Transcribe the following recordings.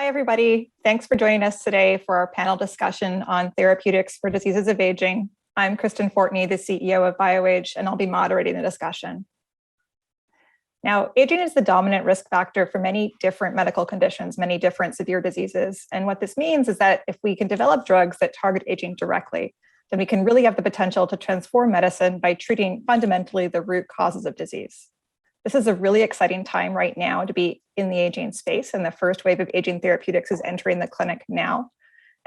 Hi, everybody. Thanks for joining us today for our panel discussion on therapeutics for diseases of aging. I'm Kristen Fortney, the CEO of BioAge, and I'll be moderating the discussion. Now, aging is the dominant risk factor for many different medical conditions, many different severe diseases. And what this means is that if we can develop drugs that target aging directly, then we can really have the potential to transform medicine by treating fundamentally the root causes of disease. This is a really exciting time right now to be in the aging space, and the first wave of aging therapeutics is entering the clinic now.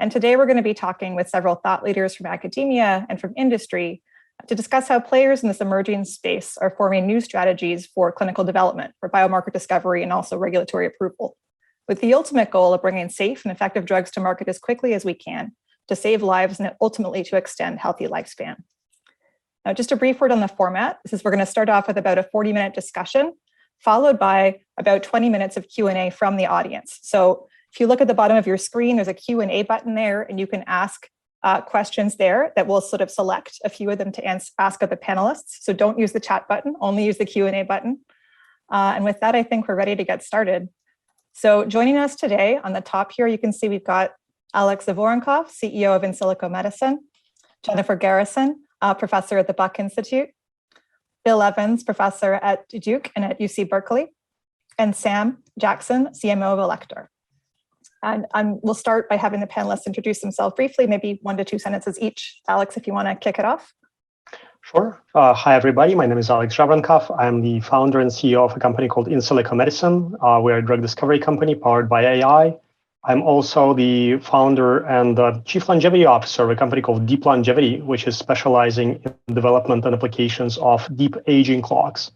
And today we're going to be talking with several thought leaders from academia and from industry to discuss how players in this emerging space are forming new strategies for clinical development, for biomarker discovery, and also regulatory approval, with the ultimate goal of bringing safe and effective drugs to market as quickly as we can to save lives and ultimately to extend healthy lifespan. Now, just a brief word on the format. We're going to start off with about a 40-minute discussion, followed by about 20 minutes of Q&A from the audience. So if you look at the bottom of your screen, there's a Q&A button there, and you can ask questions there that will sort of select a few of them to ask of the panelists. So don't use the chat button, only use the Q&A button. And with that, I think we're ready to get started. So joining us today on the top here, you can see we've got Alex Zavorenkov, CEO of In Silico Medicine, Jennifer Garrison, professor at the Buck Institute, Bill Evans, professor at Duke and at UC Berkeley, and Sam Jackson, CMO of Elector. And we'll start by having the panelists introduce themselves briefly, maybe 1 to 2 sentences each. Alex, if you want to kick it off. Sure. Hi, everybody. My name is Alex Zavorenkov. I'm the founder and CEO of a company called In Silico Medicine. We're a drug discovery company powered by AI. I'm also the founder and chief longevity officer of a company called Deep Longevity, which is specializing in development and applications of deep aging clocks,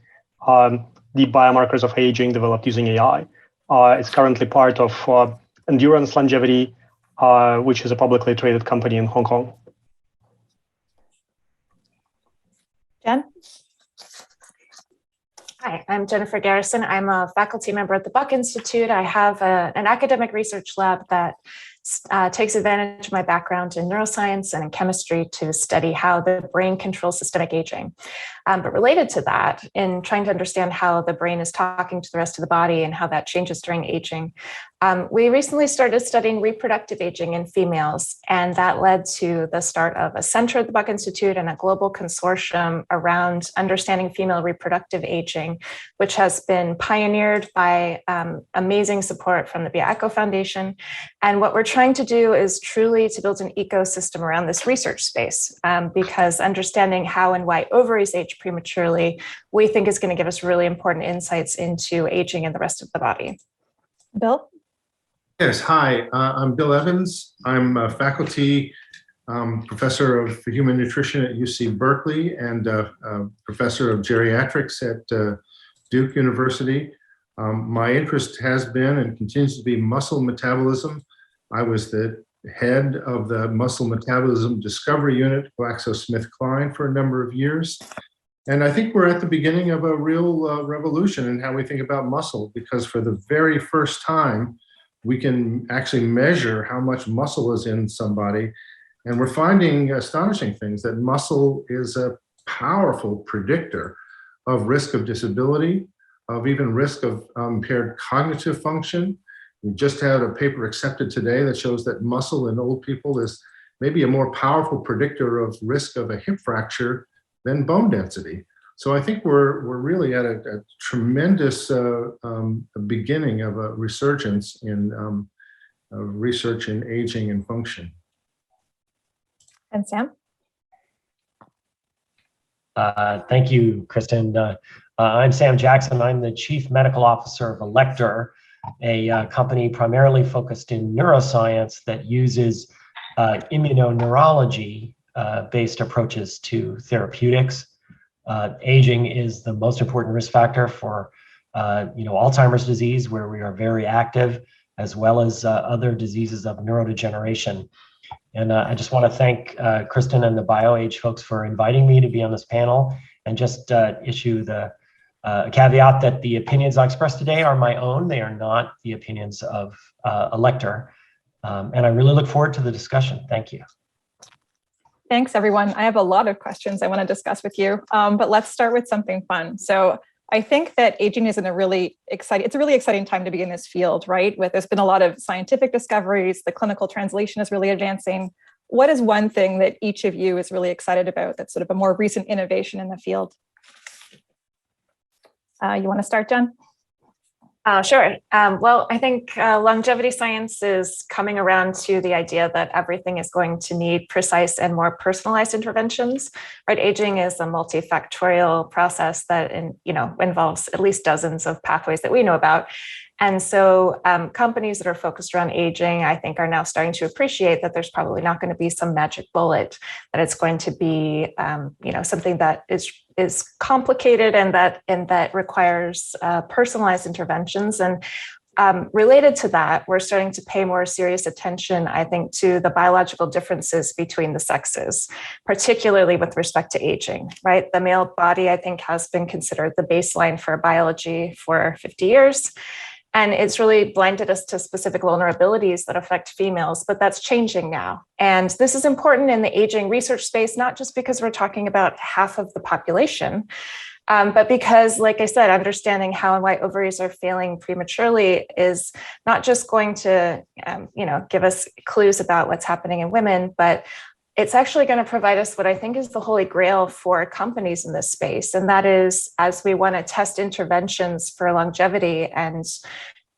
deep biomarkers of aging developed using AI. It's currently part of Endurance Longevity, which is a publicly traded company in Hong Kong. Jen? Hi, I'm Jennifer Garrison. I'm a faculty member at the Buck Institute. I have an academic research lab that takes advantage of my background in neuroscience and in chemistry to study how the brain controls systemic aging. But related to that, in trying to understand how the brain is talking to the rest of the body and how that changes during aging, we recently started studying reproductive aging in females, and that led to the start of a center at the Buck Institute and a global consortium around understanding female reproductive aging, which has been pioneered by amazing support from the BioAge Foundation. And what we're trying to do is truly to build an ecosystem around this research space, because understanding how and why ovaries age prematurely, we think is going to give us really important insights into aging and the rest of the body. Bill? Yes, hi, I'm Bill Evans. I'm a faculty professor of human nutrition at UC Berkeley and professor of geriatrics at Duke University. My interest has been and continues to be muscle metabolism. I was the head of the muscle metabolism discovery unit, GlaxoSmithKline, for a number of years. And I think we're at the beginning of a real revolution in how we think about muscle, because for the very first time, we can actually measure how much muscle is in somebody. And we're finding astonishing things, that muscle is a powerful predictor of risk of disability, of even risk of impaired cognitive function. We just had a paper accepted today that shows that muscle in old people is maybe a more powerful predictor of risk of a hip fracture than bone density. So I think we're really at a tremendous beginning of a resurgence in research in aging and function. And Sam? Thank you, Kristen. I'm Sam Jackson. I'm the Chief Medical Officer of Elector, a company primarily focused in neuroscience that uses immunoneurology-based approaches to therapeutics. Aging is the most important risk factor for Alzheimer's disease, where we are very active, as well as other diseases of neurodegeneration. And I just want to thank Kristen and the BioAge folks for inviting me to be on this panel, and just issue the caveat that the opinions I express today are my own. They are not the opinions of Elector. And I really look forward to the discussion. Thank you. Thanks, everyone. I have a lot of questions I want to discuss with you, but let's start with something fun. So I think that aging is it's a really exciting time to be in this field, right? There's been a lot of scientific discoveries, the clinical translation is really advancing. What is one thing that each of you is really excited about that's sort of a more recent innovation in the field? You want to start, Jen? Sure. Well, I think longevity science is coming around to the idea that everything is going to need precise and more personalized interventions. Right? Aging is a multifactorial process that involves at least dozens of pathways that we know about. And so companies that are focused around aging, I think, are now starting to appreciate that there's probably not going to be some magic bullet, that it's going to be something that is complicated and that requires personalized interventions. And related to that, we're starting to pay more serious attention, I think, to the biological differences between the sexes, particularly with respect to aging, right? The male body, I think, has been considered the baseline for biology for 50 years. And it's really blinded us to specific vulnerabilities that affect females, but that's changing now. And this is important in the aging research space, not just because we're talking about half of the population, but because, like I said, understanding how and why ovaries are failing prematurely is not just going to, give us clues about what's happening in women, but it's actually going to provide us what I think is the holy grail for companies in this space. And that is, as we want to test interventions for longevity and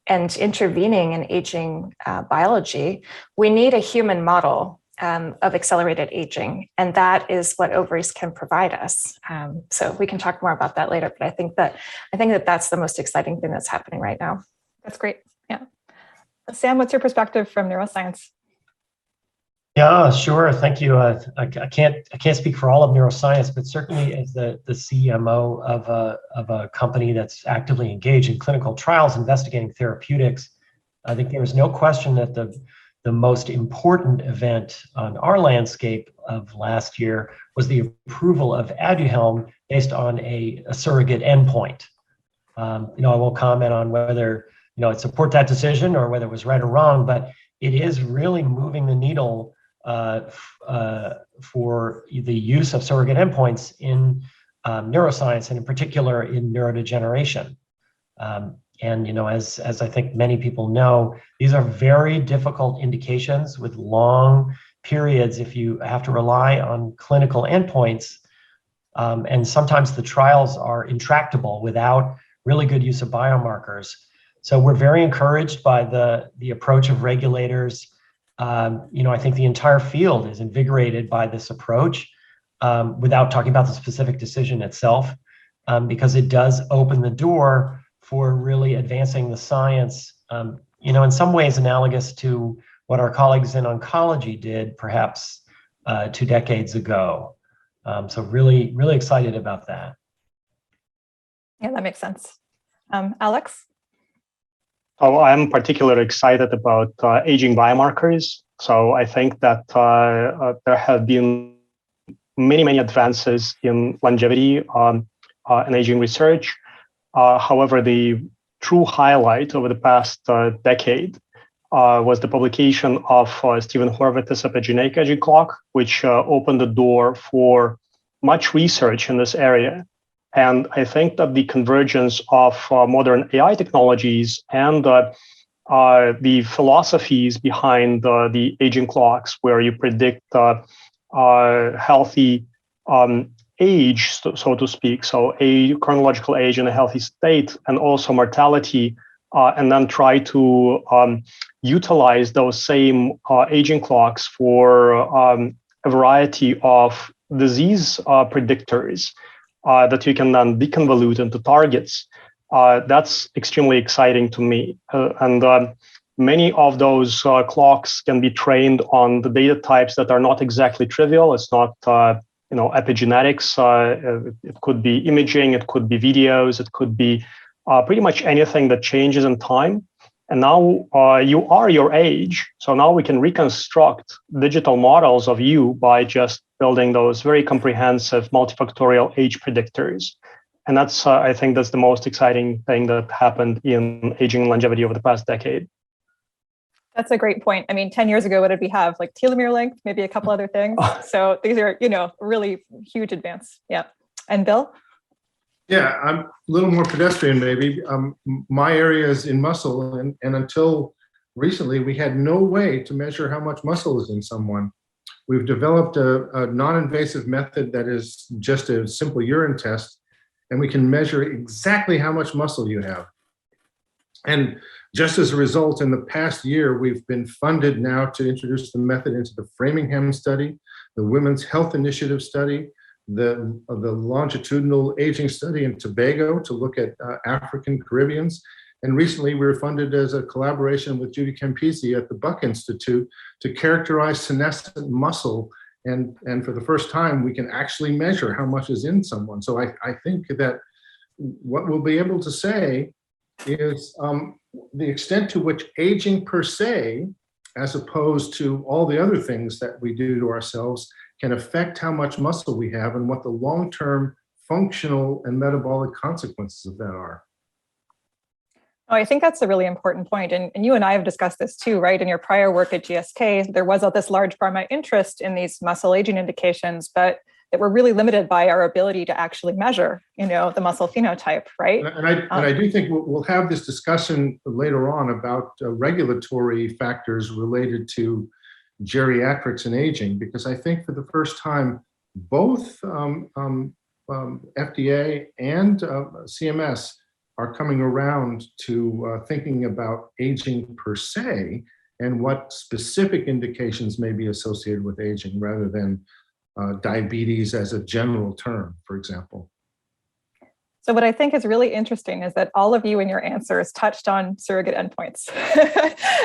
intervening in aging biology, we need a human model of accelerated aging. And that is what ovaries can provide us. So we can talk more about that later, but I think that that's the most exciting thing that's happening right now. That's great. Yeah. Sam, what's your perspective from neuroscience? Yeah, sure. Thank you. I can't speak for all of neuroscience, but certainly as the CMO of a company that's actively engaged in clinical trials investigating therapeutics, I think there is no question that the most important event on our landscape of last year was the approval of Aduhelm based on a surrogate endpoint. I won't comment on whether it support that decision or whether it was right or wrong, but it is really moving the needle for the use of surrogate endpoints in neuroscience, and in particular in neurodegeneration. As I think many people know, these are very difficult indications with long periods if you have to rely on clinical endpoints. And sometimes the trials are intractable without really good use of biomarkers. So we're very encouraged by the approach of regulators. I think the entire field is invigorated by this approach, without talking about the specific decision itself, because it does open the door for really advancing the science, in some ways analogous to what our colleagues in oncology did perhaps 2 decades ago. So really, really excited about that. Yeah, that makes sense. Alex? Oh, I'm particularly excited about aging biomarkers. So I think that there have been many advances in longevity and aging research. However, the true highlight over the past decade was the publication of Stephen Horvitz's epigenetic aging clock, which opened the door for much research in this area. And I think that the convergence of modern AI technologies and the philosophies behind the aging clocks, where you predict healthy age, so to speak, so a chronological age in a healthy state, and also mortality, and then try to utilize those same aging clocks for a variety of disease predictors that you can then deconvolute into targets. That's extremely exciting to me. And many of those clocks can be trained on the data types that are not exactly trivial. It's not epigenetics. It could be imaging, it could be videos, it could be pretty much anything that changes in time. And now you are your age. So now we can reconstruct digital models of you by just building those very comprehensive multifactorial age predictors. And that's, I think that's the most exciting thing that happened in aging and longevity over the past decade. That's a great point. I mean, 10 years ago, what did we have? Like telomere length, maybe a couple other things. So these are, really huge advance. Yeah. And Bill? Yeah, I'm a little more pedestrian maybe. My area is in muscle, and until recently, we had no way to measure how much muscle is in someone. We've developed a non-invasive method that is just a simple urine test, and we can measure exactly how much muscle you have. And just as a result, in the past year, we've been funded now to introduce the method into the Framingham study, the Women's Health Initiative study, the longitudinal aging study in Tobago to look at African Caribbeans. And recently we were funded as a collaboration with Judy Campisi at the Buck Institute to characterize senescent muscle. And for the first time, we can actually measure how much is in someone. So I think that what we'll be able to say is the extent to which aging per se, as opposed to all the other things that we do to ourselves, can affect how much muscle we have and what the long-term functional and metabolic consequences of that are. Oh, I think that's a really important point. And you and I have discussed this too, right? In your prior work at GSK, there was all this large pharma interest in these muscle aging indications, but that we're really limited by our ability to actually measure, the muscle phenotype, right? And I do think we'll have this discussion later on about regulatory factors related to geriatrics and aging, because I think for the first time, both FDA and CMS are coming around to thinking about aging per se and what specific indications may be associated with aging rather than diabetes as a general term, for example. So what I think is really interesting is that all of you in your answers touched on surrogate endpoints.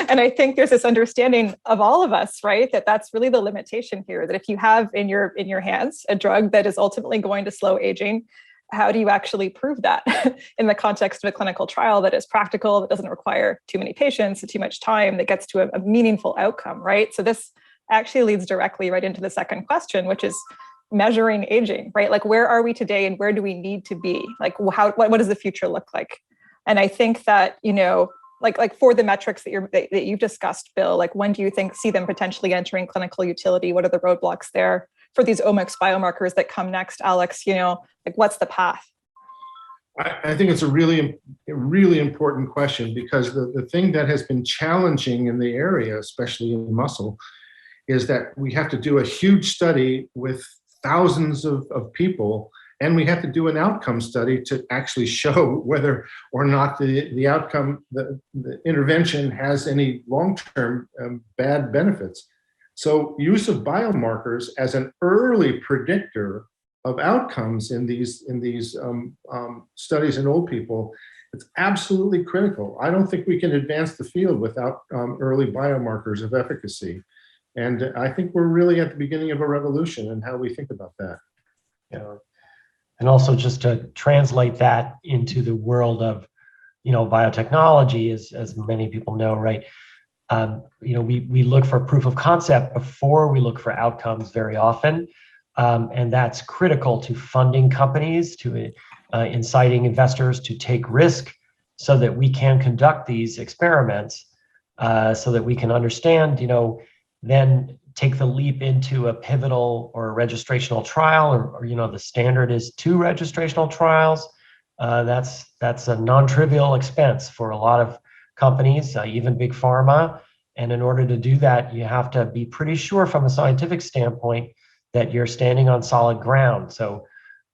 And I think there's this understanding of all of us, right? That's really the limitation here, that if you have in your hands a drug that is ultimately going to slow aging, how do you actually prove that in the context of a clinical trial that is practical, that doesn't require too many patients, too much time, that gets to a meaningful outcome, right? So this actually leads directly right into the second question, which is measuring aging, right? Like, where are we today and where do we need to be? Like, what does the future look like? And I think that, like for the metrics that you've discussed, Bill, like when do you see them potentially entering clinical utility? What are the roadblocks there? For these omics biomarkers that come next, Alex, like what's the path? I think it's a really important question, because the thing that has been challenging in the area, especially in muscle, is that we have to do a huge study with thousands of people, and we have to do an outcome study to actually show whether or not the outcome, the intervention has any long-term bad benefits. So use of biomarkers as an early predictor of outcomes in these studies in old people, it's absolutely critical. I don't think we can advance the field without early biomarkers of efficacy. And I think we're really at the beginning of a revolution in how we think about that. Yeah. And also just to translate that into the world of, biotechnology, as many people know, right? We look for proof of concept before we look for outcomes very often. And that's critical to funding companies, to inciting investors to take risk so that we can conduct these experiments, so that we can understand, then take the leap into a pivotal or a registrational trial, or the standard is 2 registrational trials. That's a non-trivial expense for a lot of companies, even big pharma. And in order to do that, you have to be pretty sure from a scientific standpoint that you're standing on solid ground. So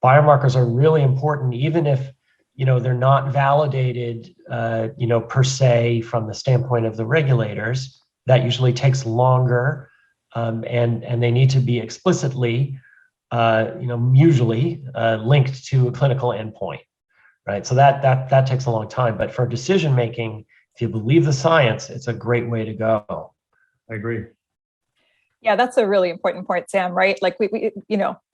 biomarkers are really important, even if they're not validated per se from the standpoint of the regulators. That usually takes longer, and they need to be explicitly usually linked to a clinical endpoint, right? So that takes a long time. But for decision making, if you believe the science, it's a great way to go. I agree. Yeah, that's a really important point, Sam, right? Like we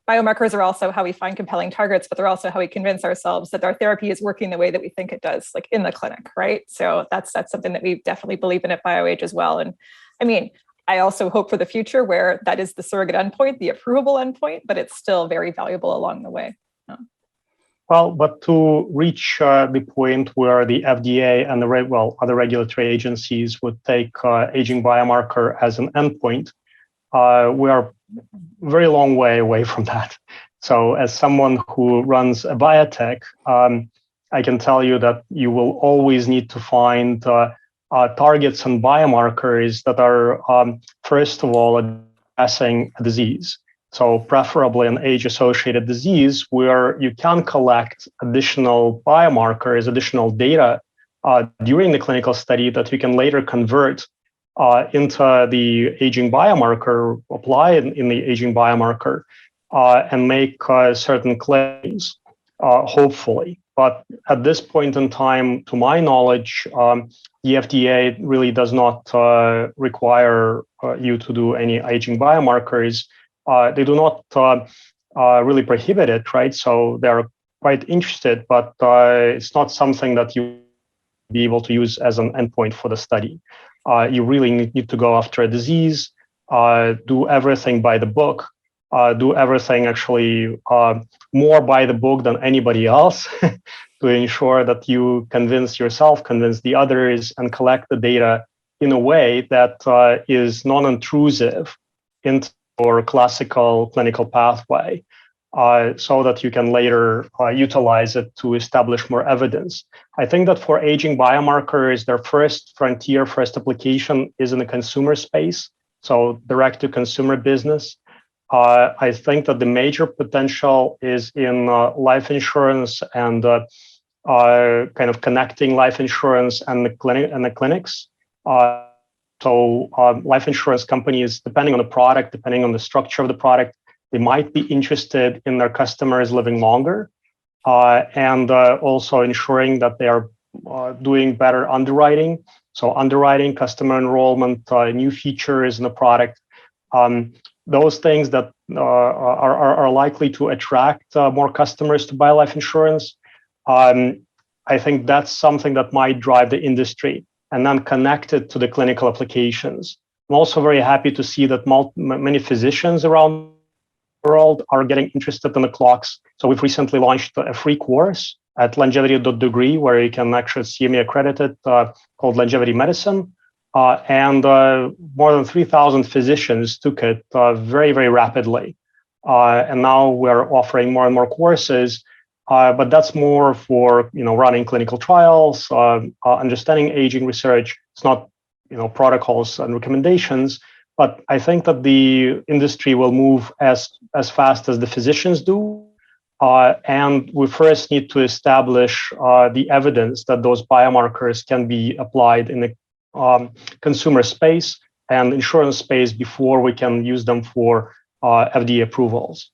biomarkers are also how we find compelling targets, but they're also how we convince ourselves that our therapy is working the way that we think it does, like in the clinic, right? So that's something that we definitely believe in at BioAge as well. And I mean, I also hope for the future where that is the surrogate endpoint, the approvable endpoint, but it's still very valuable along the way. Well, but to reach the point where the FDA and other regulatory agencies would take aging biomarker as an endpoint, we are very long way away from that. So as someone who runs a biotech, I can tell you that you will always need to find targets and biomarkers that are, first of all, addressing a disease. So preferably an age-associated disease where you can collect additional biomarkers, additional data during the clinical study that you can later convert into the aging biomarker, apply in the aging biomarker, and make certain claims, hopefully. But at this point in time, to my knowledge, the FDA really does not require you to do any aging biomarkers. They do not really prohibit it, right? So they're quite interested, but it's not something that you be able to use as an endpoint for the study. You really need to go after a disease, do everything by the book, do everything actually more by the book than anybody else to ensure that you convince yourself, convince the others, and collect the data in a way that is non-intrusive into your classical clinical pathway, so that you can later utilize it to establish more evidence. I think that for aging biomarkers, their first frontier, first application is in the consumer space, so direct to consumer business. I think that the major potential is in life insurance and kind of connecting life insurance and the clinics. So life insurance companies, depending on the product, depending on the structure of the product, they might be interested in their customers living longer, and also ensuring that they are doing better underwriting. So underwriting, customer enrollment, new features in the product. Those things that are likely to attract more customers to buy life insurance. I think that's something that might drive the industry and then connect it to the clinical applications. I'm also very happy to see that many physicians around the world are getting interested in the clocks. So we've recently launched a free course at longevity.degree where you can actually CME accredited called Longevity Medicine. And more than 3,000 physicians took it very, very rapidly. And now we're offering more and more courses, but that's more for running clinical trials, understanding aging research. It's not protocols and recommendations, but I think that the industry will move as fast as the physicians do. And we first need to establish the evidence that those biomarkers can be applied in the consumer space and insurance space before we can use them for FDA approvals.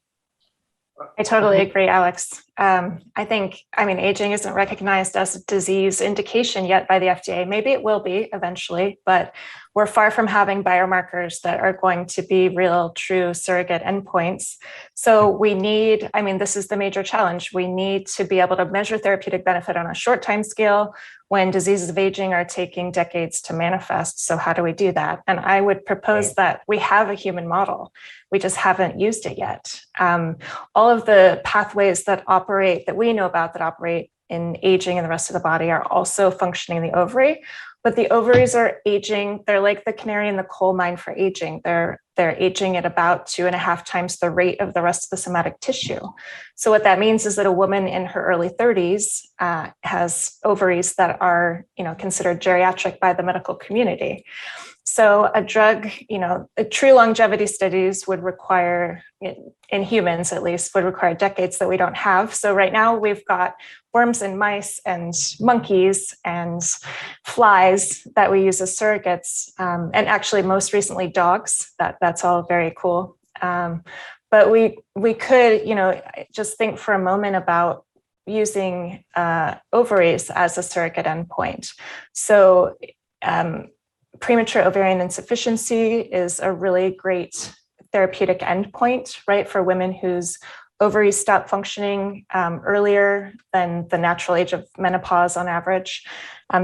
I totally agree, Alex. Aging isn't recognized as a disease indication yet by the FDA. Maybe it will be eventually, but we're far from having biomarkers that are going to be real, true surrogate endpoints. So we need, this is the major challenge. We need to be able to measure therapeutic benefit on a short time scale when diseases of aging are taking decades to manifest. So how do we do that? And I would propose that we have a human model. We just haven't used it yet. All of the pathways that we know about that operate in aging in the rest of the body are also functioning in the ovary, but the ovaries are aging. They're like the canary in the coal mine for aging. They're aging at about 2.5 times the rate of the rest of the somatic tissue. So what that means is that a woman in her early 30s has ovaries that are, considered geriatric by the medical community. So a drug, true longevity studies would require, in humans at least, would require decades that we don't have. So right now we've got worms and mice and monkeys and flies that we use as surrogates, and actually most recently dogs. That's all very cool. But we could, just think for a moment about using ovaries as a surrogate endpoint. So premature ovarian insufficiency is a really great therapeutic endpoint, right, for women whose ovaries stop functioning earlier than the natural age of menopause on average.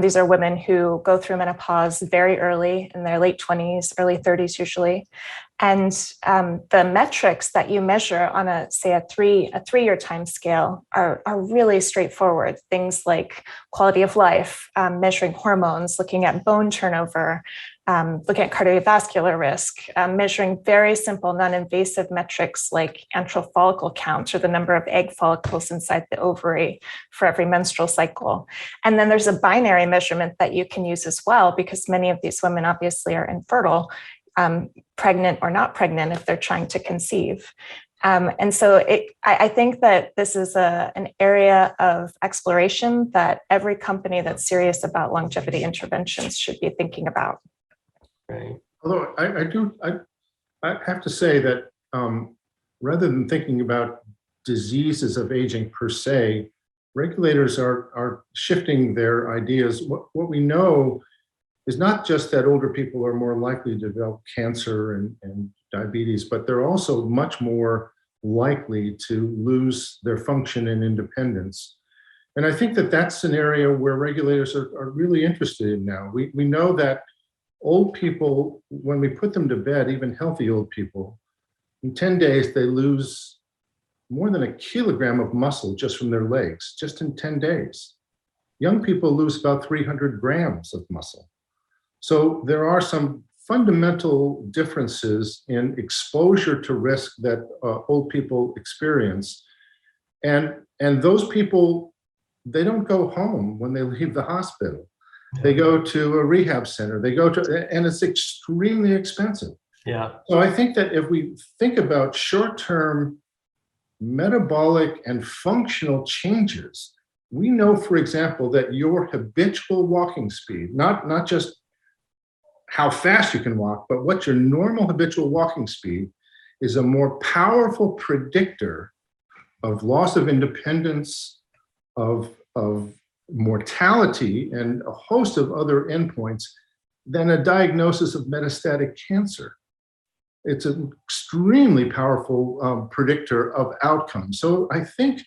These are women who go through menopause very early in their late 20s, early 30s usually. And the metrics that you measure on a three-year time scale are really straightforward. Things like quality of life, measuring hormones, looking at bone turnover, looking at cardiovascular risk, measuring very simple non-invasive metrics like antral follicle count, or the number of egg follicles inside the ovary for every menstrual cycle. And then there's a binary measurement that you can use as well, because many of these women obviously are infertile, pregnant or not pregnant if they're trying to conceive. And so I think that this is an area of exploration that every company that's serious about longevity interventions should be thinking about. Right. Although I have to say that rather than thinking about diseases of aging per se, regulators are shifting their ideas. What we know is not just that older people are more likely to develop cancer and diabetes, but they're also much more likely to lose their function and independence. And I think that that's an area where regulators are really interested in now. We know that old people, when we put them to bed, even healthy old people, in 10 days, they lose more than 1 kilogram of muscle just from their legs, just in 10 days. Young people lose about 300 grams of muscle. So there are some fundamental differences in exposure to risk that old people experience. And those people, they don't go home when they leave the hospital. They go to a rehab center, and it's extremely expensive. Yeah. So I think that if we think about short-term metabolic and functional changes, we know, for example, that your habitual walking speed, not just how fast you can walk, but what your normal habitual walking speed is, a more powerful predictor of loss of independence, of mortality, and a host of other endpoints than a diagnosis of metastatic cancer. It's an extremely powerful predictor of outcomes. So I think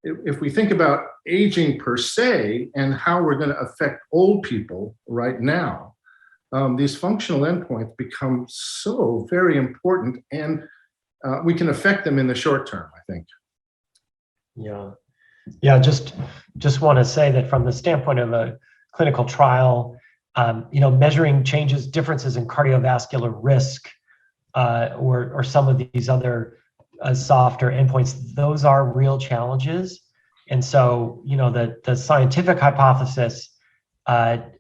if we think about aging per se and how we're going to affect old people right now, these functional endpoints become so very important, and we can affect them in the short term, I think. Yeah, just want to say that from the standpoint of a clinical trial, measuring differences in cardiovascular risk, or some of these other softer endpoints, those are real challenges. And so, the scientific hypothesis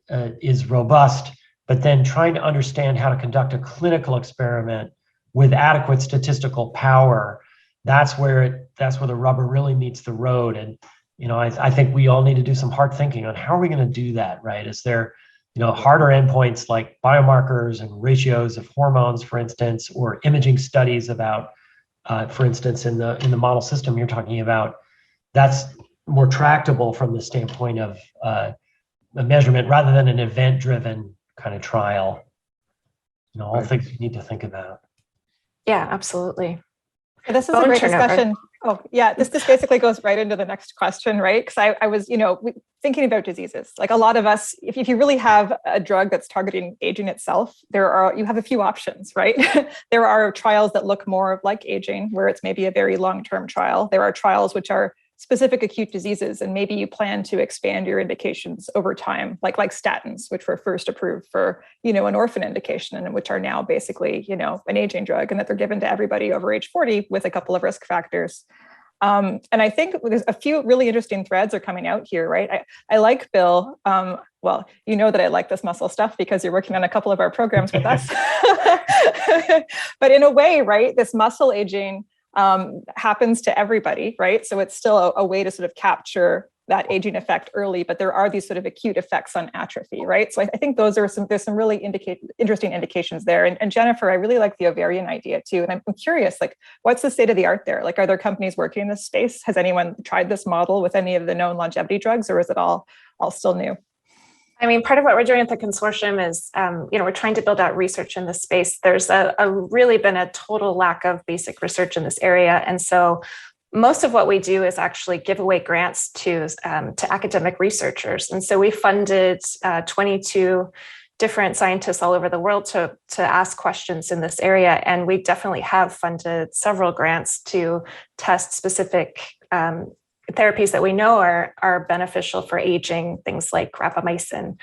is robust, but then trying to understand how to conduct a clinical experiment with adequate statistical power, that's where the rubber really meets the road. And I think we all need to do some hard thinking on how are we going to do that, right? Is there harder endpoints like biomarkers and ratios of hormones, for instance, or imaging studies about, for instance, in the model system you're talking about, that's more tractable from the standpoint of a measurement rather than an event-driven kind of trial. All things you need to think about. Yeah, absolutely. This is a great discussion. Oh, yeah, this basically goes right into the next question, right? Because I was, thinking about diseases. Like a lot of us, if you really have a drug that's targeting aging itself, you have a few options, right? There are trials that look more like aging, where it's maybe a very long-term trial. There are trials which are specific acute diseases, and maybe you plan to expand your indications over time, like statins, which were first approved for, an orphan indication, and which are now basically, an aging drug, and that they're given to everybody over age 40 with a couple of risk factors. And I think there's a few really interesting threads are coming out here, right? I like Bill. Well, you know that I like this muscle stuff because you're working on a couple of our programs with us. But in a way, right, this muscle aging happens to everybody, right? So it's still a way to sort of capture that aging effect early, but there are these sort of acute effects on atrophy, right? So I think there's some really interesting indications there. And Jennifer, I really like the ovarian idea too. And I'm curious, like, what's the state of the art there? Like, are there companies working in this space? Has anyone tried this model with any of the known longevity drugs, or is it all still new? I mean, part of what we're doing at the consortium is, we're trying to build out research in this space. There's really been a total lack of basic research in this area. And so most of what we do is actually give away grants to academic researchers. And so we funded 22 different scientists all over the world to ask questions in this area. And we definitely have funded several grants to test specific therapies that we know are beneficial for aging, things like rapamycin.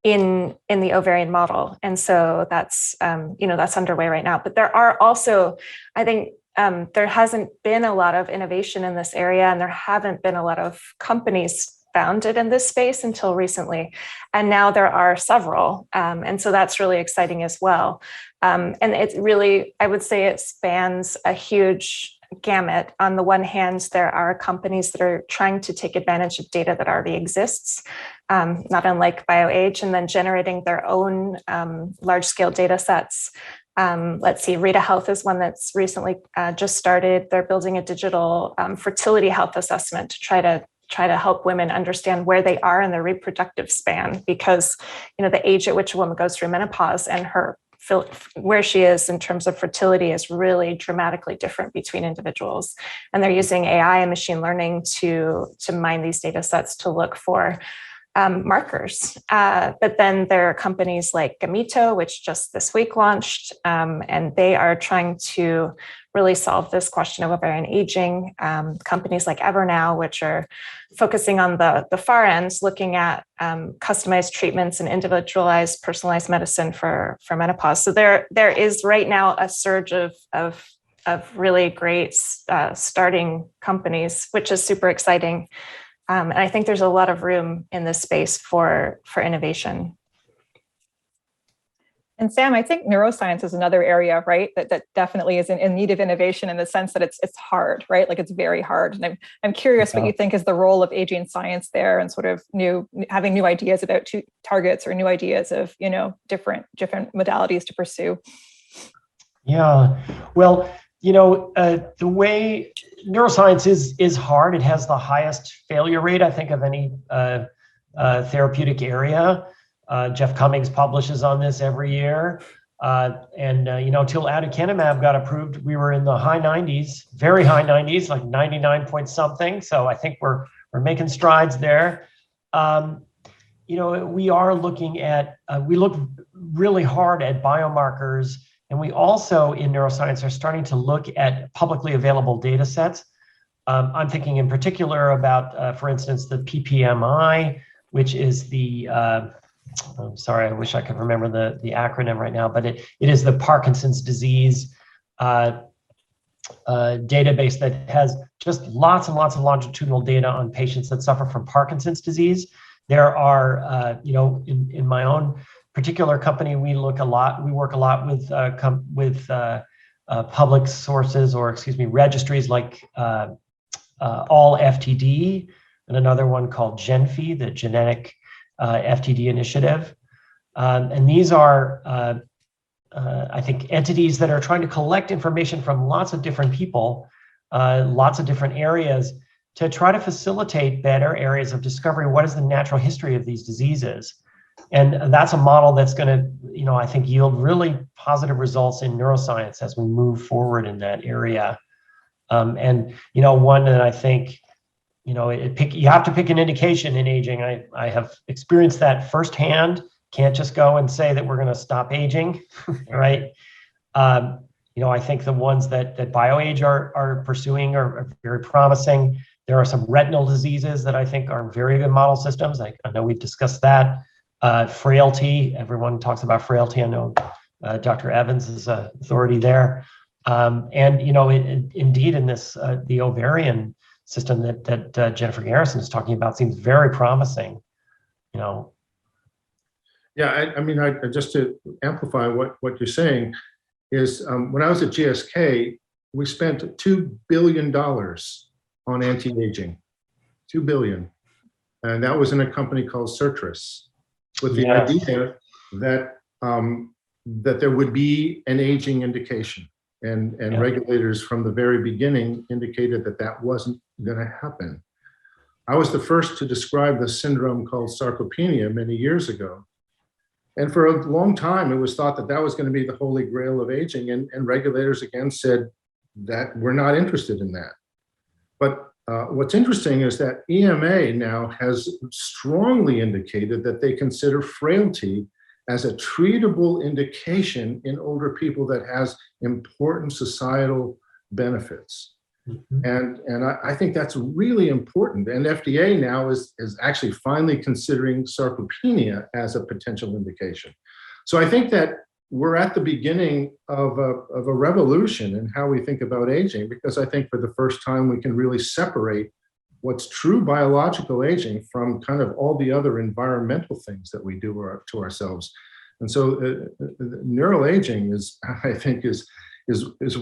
in the ovarian model. And so that's, that's underway right now. But there are also, I think, there hasn't been a lot of innovation in this area, and there haven't been a lot of companies founded in this space until recently. And now there are several. And so that's really exciting as well. And it's really, I would say it spans a huge gamut. On the one hand, there are companies that are trying to take advantage of data that already exists, not unlike BioAge, and then generating their own large-scale data sets. Let's see, Rita Health is one that's recently just started. They're building a digital fertility health assessment to try to help women understand where they are in their reproductive span, because the age at which a woman goes through menopause and where she is in terms of fertility is really dramatically different between individuals. And they're using AI and machine learning to mine these data sets to look for markers. But then there are companies like Gamito, which just this week launched, and they are trying to really solve this question of ovarian aging. Companies like Evernow, which are focusing on the far ends, looking at customized treatments and individualized, personalized medicine for menopause. So there is right now a surge of really great starting companies, which is super exciting. And I think there's a lot of room in this space for innovation. And Sam, I think neuroscience is another area, right, that definitely is in need of innovation in the sense that it's hard, right? Like it's very hard. And I'm curious what you think is the role of aging science there, and sort of having new ideas about targets or new ideas of different modalities to pursue. Yeah, well, the way neuroscience is hard, it has the highest failure rate, I think, of any therapeutic area. Jeff Cummings publishes on this every year. Till aducanumab got approved, we were in the high 90s, very high 90s, like 99 point something. So I think we're making strides there. We are looking at, we look really hard at biomarkers. And we also, in neuroscience, are starting to look at publicly available data sets. I'm thinking in particular about, for instance, the PPMI, which is the, I'm sorry, I wish I could remember the acronym right now, but it is the Parkinson's disease database that has just lots and lots of longitudinal data on patients that suffer from Parkinson's disease. There are, in my own particular company, we work a lot with public sources, or registries like All FTD, and another one called GenFi, the Genetic FTD Initiative. And these are, I think, entities that are trying to collect information from lots of different people, lots of different areas, to try to facilitate better areas of discovery. What is the natural history of these diseases? And that's a model that's going to, I think, yield really positive results in neuroscience as we move forward in that area. One that I think, you have to pick an indication in aging. I have experienced that firsthand. Can't just go and say that we're going to stop aging, right? I think the ones that BioAge are pursuing are very promising. There are some retinal diseases that I think are very good model systems. I know we've discussed that. Frailty, everyone talks about frailty. I know Dr. Evans is an authority there. Indeed, in this, the ovarian system that Jennifer Garrison is talking about seems very promising, Yeah, I just to amplify what you're saying is, when I was at GSK, we spent $2 billion on anti-aging, $2 billion. And that was in a company called Certris, with the idea that that there would be an aging indication, and regulators from the very beginning indicated that wasn't going to happen. I was the first to describe the syndrome called sarcopenia many years ago, and for a long time it was thought that was going to be the holy grail of aging, and regulators again said that we're not interested in that. But what's interesting is that EMA now has strongly indicated that they consider frailty as a treatable indication in older people that has important societal benefits. And I think that's really important. And FDA now is actually finally considering sarcopenia as a potential indication. So I think that we're at the beginning of a revolution in how we think about aging, because I think for the first time we can really separate what's true biological aging from kind of all the other environmental things that we do to ourselves. And so neural aging is, I think, is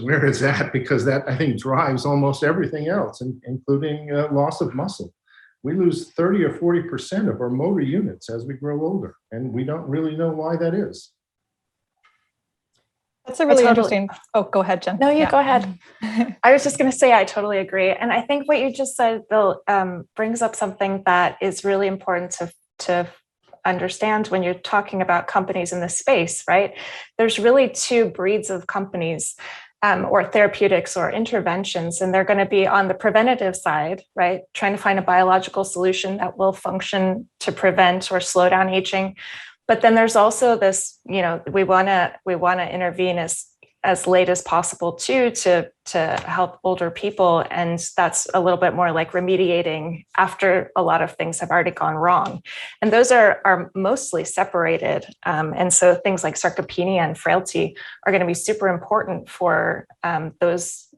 where it's at, because that, I think, drives almost everything else, including loss of muscle. We lose 30 or 40% of our motor units as we grow older, and we don't really know why that is. That's a really interesting. Oh, go ahead, Jen. No, you go ahead. I was just going to say, I totally agree. And I think what you just said, Bill, brings up something that is really important to understand when you're talking about companies in this space, right? There's really two breeds of companies, or therapeutics or interventions, and they're going to be on the preventative side, right? Trying to find a biological solution that will function to prevent or slow down aging. But then there's also this, we want to intervene as late as possible too, to help older people. And that's a little bit more like remediating after a lot of things have already gone wrong. And those are mostly separated. And so things like sarcopenia and frailty are going to be super important for those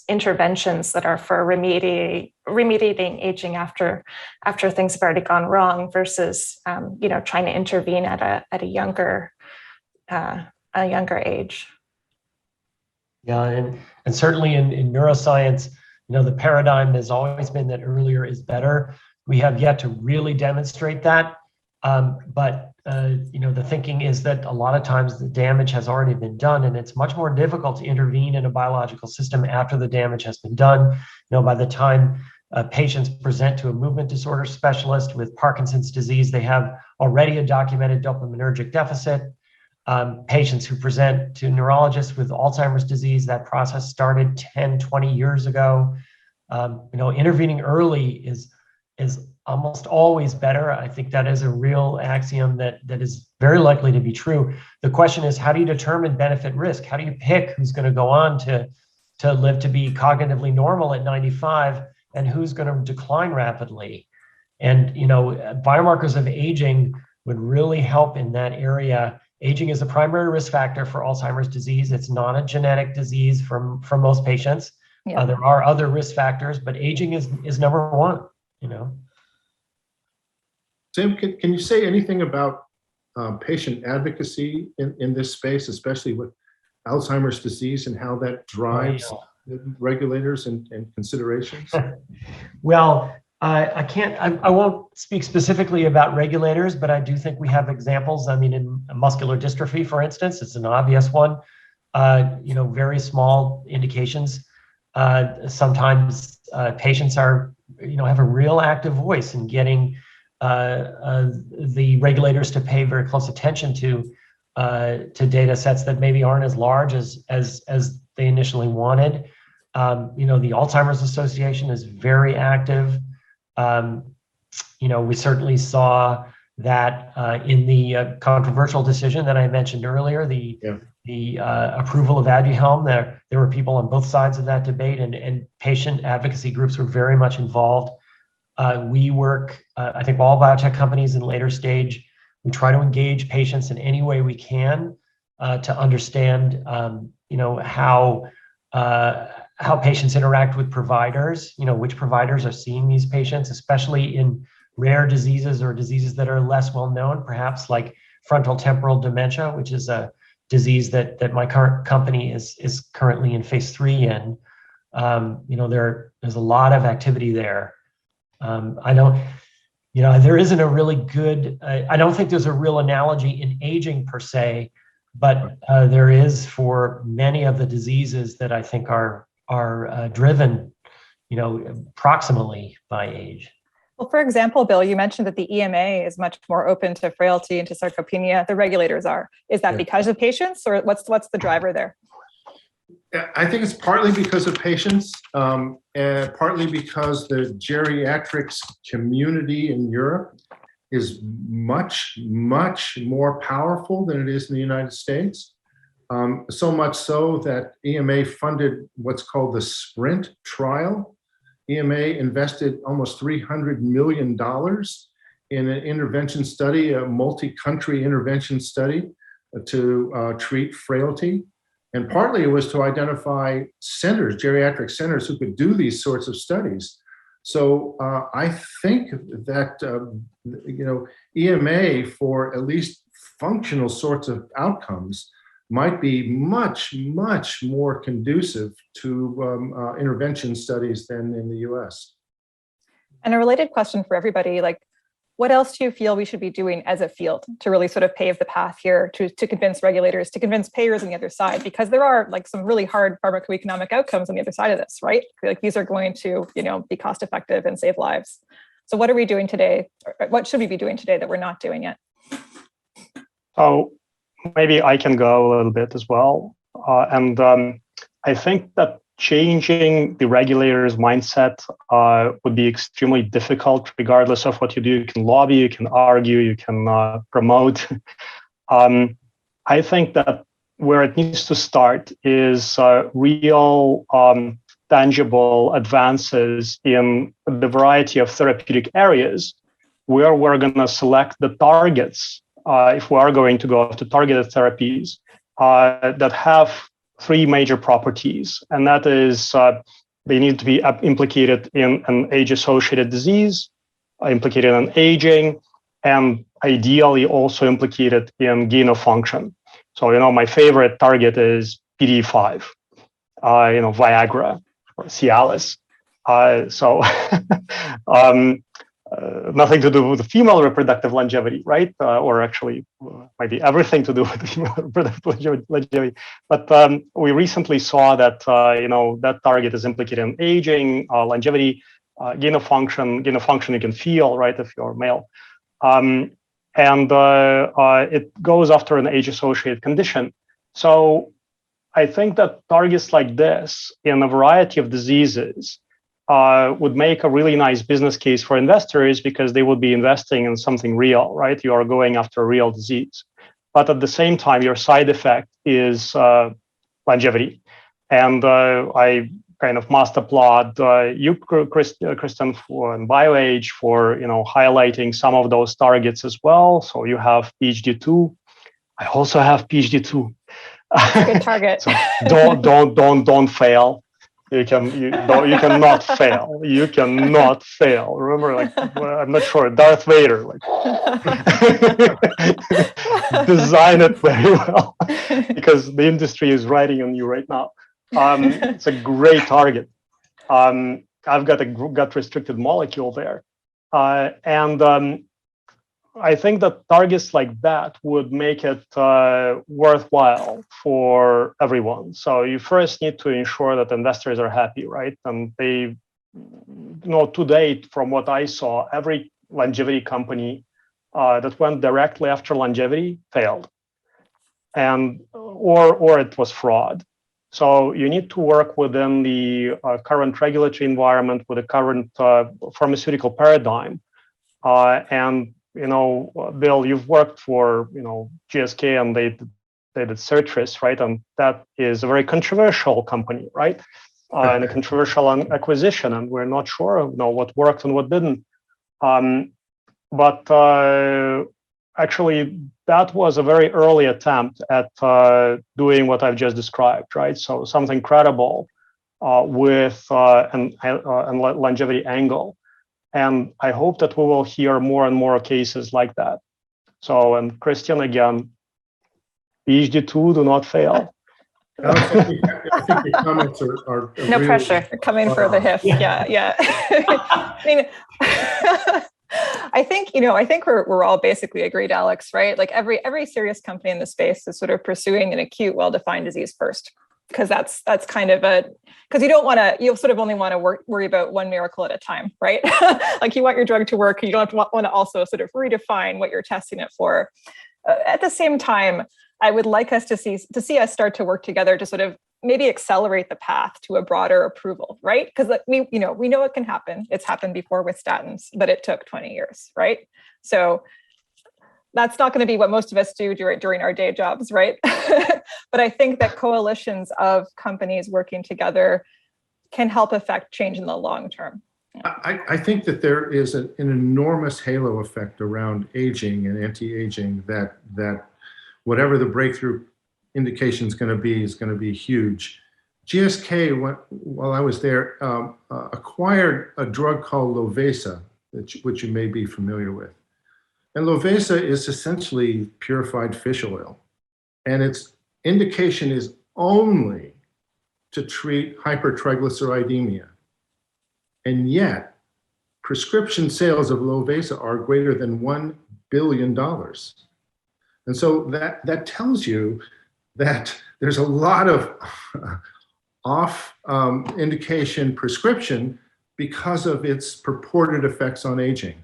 interventions that are for remediating aging after things have already gone wrong, versus trying to intervene at a younger age. Yeah, and certainly in neuroscience, the paradigm has always been that earlier is better. We have yet to really demonstrate that, but the thinking is that a lot of times the damage has already been done, and it's much more difficult to intervene in a biological system after the damage has been done. By the time patients present to a movement disorder specialist with Parkinson's disease, they have already a documented dopaminergic deficit. Patients who present to neurologists with Alzheimer's disease, that process started 10, 20 years ago. Intervening early is almost always better. I think that is a real axiom that is very likely to be true. The question is, how do you determine benefit risk? How do you pick who's going to go on to live to be cognitively normal at 95 and who's going to decline rapidly? And, biomarkers of aging would really help in that area. Aging is a primary risk factor for Alzheimer's disease. It's not a genetic disease for most patients. Yeah. There are other risk factors, but aging is number one, Sam, can you say anything about patient advocacy in this space, especially with Alzheimer's disease, and how that drives regulators and considerations? Well, I won't speak specifically about regulators, but I do think we have examples. In muscular dystrophy, for instance, it's an obvious one. Very small indications. Sometimes patients have a real active voice in getting the regulators to pay very close attention to data sets that maybe aren't as large as they initially wanted. The Alzheimer's Association is very active. We certainly saw that in the controversial decision that I mentioned earlier, the approval of Aduhelm. There were people on both sides of that debate, and patient advocacy groups were very much involved. We work, I think all biotech companies in later stage, we try to engage patients in any way we can to understand, how patients interact with providers, which providers are seeing these patients, especially in rare diseases or diseases that are less well known, perhaps like frontal temporal dementia, which is a disease that my current company is currently in phase 3 in. There's a lot of activity there. There isn't a really good, I don't think there's a real analogy in aging per se, but there is for many of the diseases that I think are driven, proximally by age. Well, for example, Bill, you mentioned that the EMA is much more open to frailty and to sarcopenia. The regulators are. Is that because of patients, or what's the driver there? I think it's partly because of patients, and partly because the geriatrics community in Europe is much, much more powerful than it is in the United States. So much so that EMA funded what's called the SPRINT trial. EMA invested almost $300 million in an intervention study, a multi-country intervention study to treat frailty. And partly it was to identify centers, geriatric centers, who could do these sorts of studies. So I think that EMA, for at least functional sorts of outcomes, might be much, much more conducive to intervention studies than in the US. And a related question for everybody, like, what else do you feel we should be doing as a field to really sort of pave the path here to convince regulators, to convince payers on the other side? Because there are like some really hard pharmacoeconomic outcomes on the other side of this, right? Like these are going to, be cost effective and save lives. So what are we doing today? Or what should we be doing today that we're not doing yet? So maybe I can go a little bit as well. I think that changing the regulator's mindset would be extremely difficult, regardless of what you do. You can lobby, you can argue, you can promote. I think that where it needs to start is real tangible advances in the variety of therapeutic areas where we're going to select the targets, if we are going to go after targeted therapies, that have three major properties, and that is they need to be implicated in an age-associated disease, implicated in aging, and ideally also implicated in gain of function. So, my favorite target is PDE5, Viagra or Cialis. Nothing to do with female reproductive longevity, right? Or actually, maybe everything to do with female reproductive longevity. But we recently saw that that target is implicated in aging, longevity, gain of function. Gain of function you can feel, right, if you're male, and it goes after an age-associated condition. So I think that targets like this in a variety of diseases would make a really nice business case for investors, because they would be investing in something real, right? You are going after a real disease. But at the same time, your side effect is longevity. And I kind of must applaud you, Kristen, and BioAge for highlighting some of those targets as well. So you have PhD2. I also have PhD2. Good target. So don't fail. You cannot fail. You cannot fail. Remember, I'm not sure, Darth Vader, design it very well, because the industry is riding on you right now. It's a great target. I've got a gut-restricted molecule there. And I think that targets like that would make it worthwhile for everyone. So you first need to ensure that investors are happy, right? And they, to date, from what I saw, every longevity company that went directly after longevity failed, or it was fraud. So you need to work within the current regulatory environment, with the current pharmaceutical paradigm, and Bill, you've worked for, GSK, and they did Certris, right? And that is a very controversial company, right? And a controversial acquisition, and we're not sure, what worked and what didn't. But actually, that was a very early attempt at doing what I've just described, right? So something credible with an longevity angle. And I hope that we will hear more and more cases like that. So, and Kristen, again, PhD2, do not fail. I think the comments are No really pressure. Coming for the HIF. Yeah. I mean, I think we're all basically agreed, Alex, right? Like every serious company in the space is sort of pursuing an acute, well-defined disease first, because that's kind of because you sort of only want to worry about one miracle at a time, right? Like you want your drug to work, you don't want to also sort of redefine what you're testing it for. At the same time, I would like us to see us start to work together to sort of maybe accelerate the path to a broader approval, right? Because we know it can happen. It's happened before with statins, but it took 20 years, right? So that's not going to be what most of us do during our day jobs, right? But I think that coalitions of companies working together can help affect change in the long term. I think that there is an enormous halo effect around aging and anti-aging that whatever the breakthrough indication is going to be huge. GSK, while I was there, acquired a drug called Lovesa, which you may be familiar with. And Lovesa is essentially purified fish oil. And its indication is only to treat hypertriglyceridemia. And yet, prescription sales of Lovesa are greater than $1 billion. And so that tells you that there's a lot of off indication prescription because of its purported effects on aging.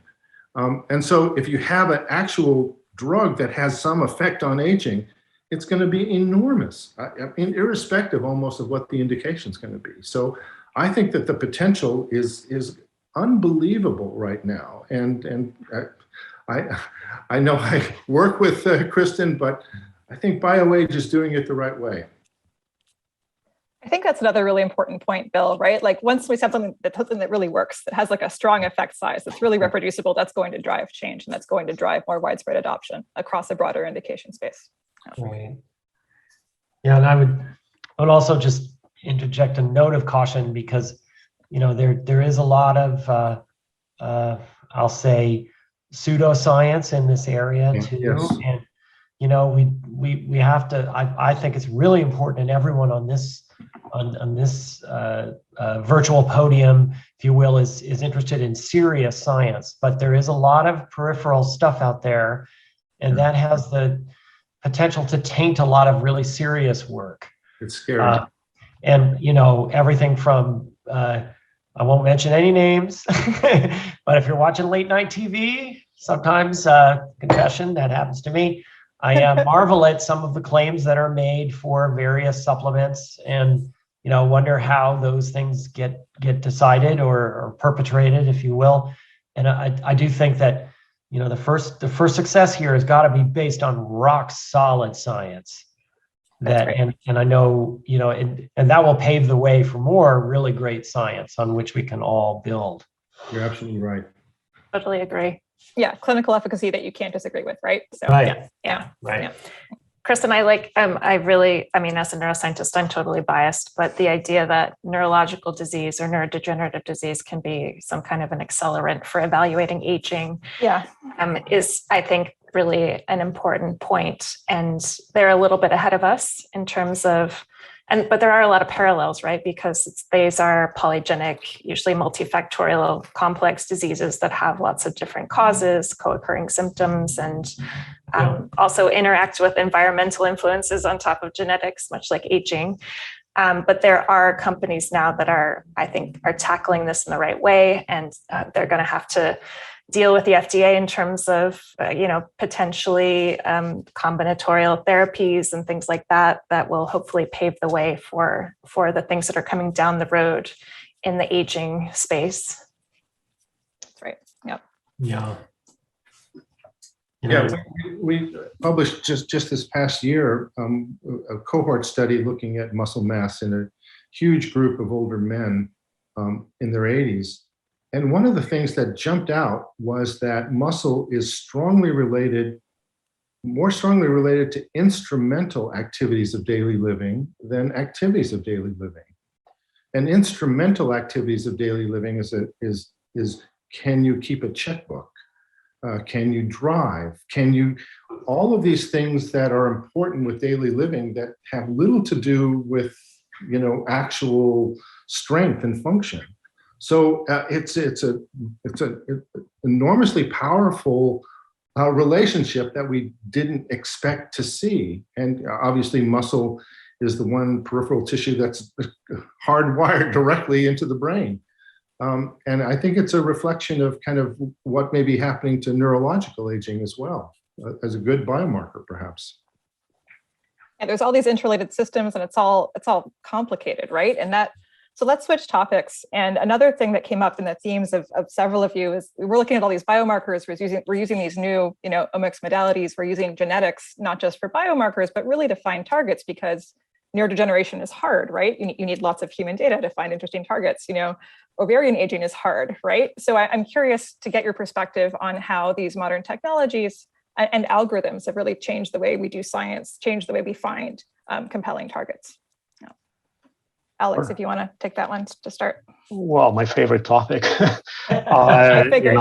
And so if you have an actual drug that has some effect on aging, it's going to be enormous, irrespective almost of what the indication is going to be. So I think that the potential is unbelievable right now. And I know I work with Kristen, but I think BioAge is doing it the right way. I think that's another really important point, Bill, right? Like once we have something that really works, that has like a strong effect size, that's really reproducible, that's going to drive change, and that's going to drive more widespread adoption across a broader indication space. Right. Yeah, and I would also just interject a note of caution because, there is a lot of, I'll say, pseudoscience in this area too. Yes. And, we have to, I think it's really important, and everyone on this virtual podium, if you will, is interested in serious science, but there is a lot of peripheral stuff out there, and that has the potential to taint a lot of really serious work. It's scary. And, everything from, I won't mention any names, but if you're watching late night TV, sometimes, confession, that happens to me. I marvel at some of the claims that are made for various supplements and, wonder how those things get decided or perpetrated, if you will. And I do think that, the first success here has got to be based on rock solid science. And I know, and that will pave the way for more really great science on which we can all build. You're absolutely right. Totally agree. Yeah, clinical efficacy that you can't disagree with, right? So Right. Yeah. Right. Yeah. Kristen, as a neuroscientist, I'm totally biased, but the idea that neurological disease or neurodegenerative disease can be some kind of an accelerant for evaluating aging is, I think, really an important point. And they're a little bit ahead of us in terms of, but there are a lot of parallels, right? Because these are polygenic, usually multifactorial, complex diseases that have lots of different causes, co-occurring symptoms, and also interact with environmental influences on top of genetics, much like aging. But there are companies now that are tackling this in the right way, and they're going to have to deal with the FDA in terms of, potentially combinatorial therapies and things like that will hopefully pave the way for the things that are coming down the road in the aging space. That's right. Yep. Yeah. We published just this past year a cohort study looking at muscle mass in a huge group of older men in their 80s. And one of the things that jumped out was that muscle is more strongly related to instrumental activities of daily living than activities of daily living. And instrumental activities of daily living is can you keep a checkbook? Can you drive? All of these things that are important with daily living that have little to do with, actual strength and function. So it's an enormously powerful relationship that we didn't expect to see. And obviously muscle is the one peripheral tissue that's hardwired directly into the brain. And I think it's a reflection of kind of what may be happening to neurological aging as well, as a good biomarker, perhaps. And there's all these interrelated systems, and it's all complicated, right? And that So let's switch topics. And another thing that came up in the themes of several of you is we're looking at all these biomarkers. We're using these new, omics modalities. We're using genetics, not just for biomarkers, but really to find targets, because neurodegeneration is hard, right? You need lots of human data to find interesting targets. Ovarian aging is hard, right? So I'm curious to get your perspective on how these modern technologies and algorithms have really changed the way we do science, changed the way we find compelling targets. Alex, Sure. If you want to take that one to start. Well, my favorite topic. I figured.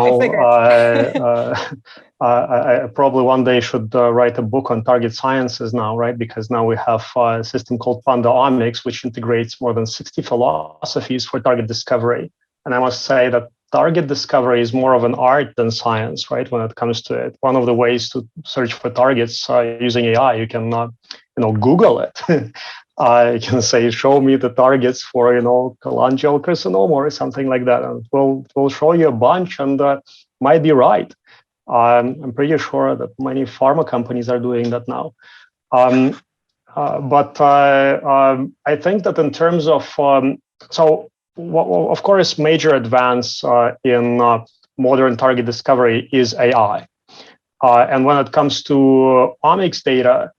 I probably one day should write a book on target sciences now, right? Because now we have a system called PandaOmics, which integrates more than 60 philosophies for target discovery. And I must say that target discovery is more of an art than science, right? When it comes to it, one of the ways to search for targets using AI, you can, Google it. I can say, show me the targets for, cholangiocarcinoma or something like that. And we'll show you a bunch and might be right. I'm pretty sure that many pharma companies are doing that now. But I think that in terms of, of course, major advance in modern target discovery is AI. And when it comes to omics data,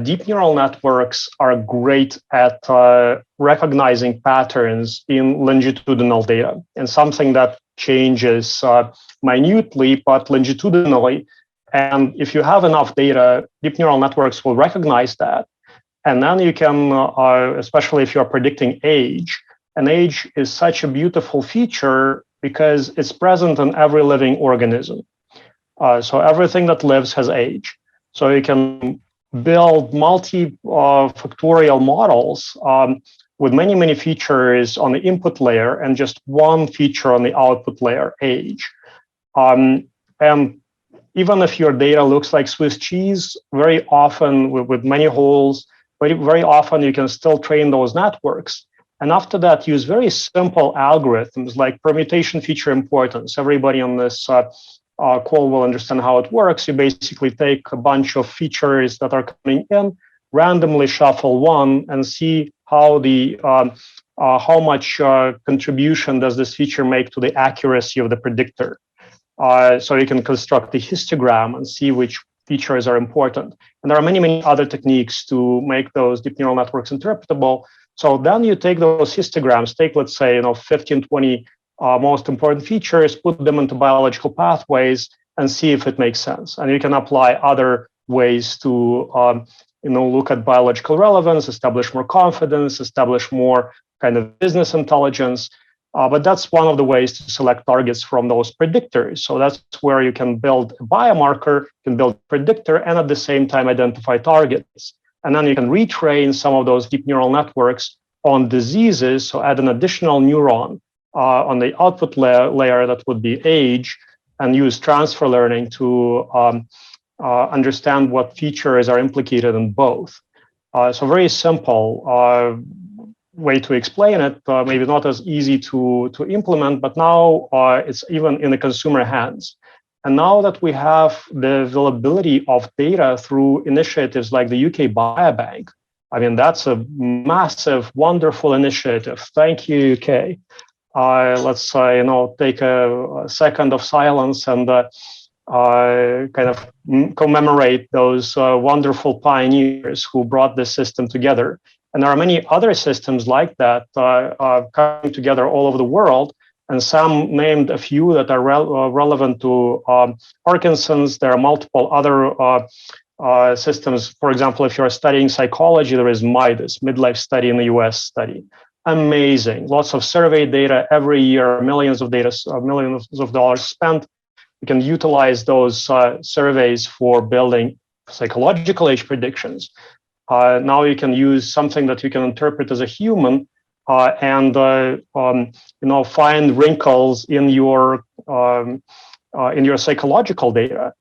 deep neural networks are great at recognizing patterns in longitudinal data, and something that changes minutely, but longitudinally. And if you have enough data, deep neural networks will recognize that. And then you can, especially if you're predicting age, and age is such a beautiful feature because it's present in every living organism. So everything that lives has age. So you can build multi-factorial models with many, many features on the input layer and just one feature on the output layer, age. And even if your data looks like Swiss cheese, very often with many holes, very often you can still train those networks. And after that, use very simple algorithms like permutation feature importance. Everybody on this call will understand how it works. You basically take a bunch of features that are coming in, randomly shuffle one, and see how how much contribution does this feature make to the accuracy of the predictor. So you can construct the histogram and see which features are important. And there are many, many other techniques to make those deep neural networks interpretable. So then you take those histograms, let's say 15, 20 most important features, put them into biological pathways and see if it makes sense. And you can apply other ways to look at biological relevance, establish more confidence, establish more kind of business intelligence. But that's one of the ways to select targets from those predictors. So that's where you can build a biomarker, you can build a predictor, and at the same time identify targets. And then you can retrain some of those deep neural networks on diseases, so add an additional neuron on the output layer that would be age, and use transfer learning to understand what features are implicated in both. So very simple way to explain it, maybe not as easy to implement, but now it's even in the consumer hands. And now that we have the availability of data through initiatives like the UK Biobank, I mean, that's a massive, wonderful initiative. Thank you, UK. Let's take a second of silence and kind of commemorate those wonderful pioneers who brought this system together. And there are many other systems like that coming together all over the world. And Sam named a few that are relevant to Parkinson's. There are multiple other systems. For example, if you're studying psychology, there is MIDAS, Midlife Study in the US study. Amazing. Lots of survey data every year, millions of dollars spent. You can utilize those surveys for building psychological age predictions. Now you can use something that you can interpret as a human and find wrinkles in your psychological data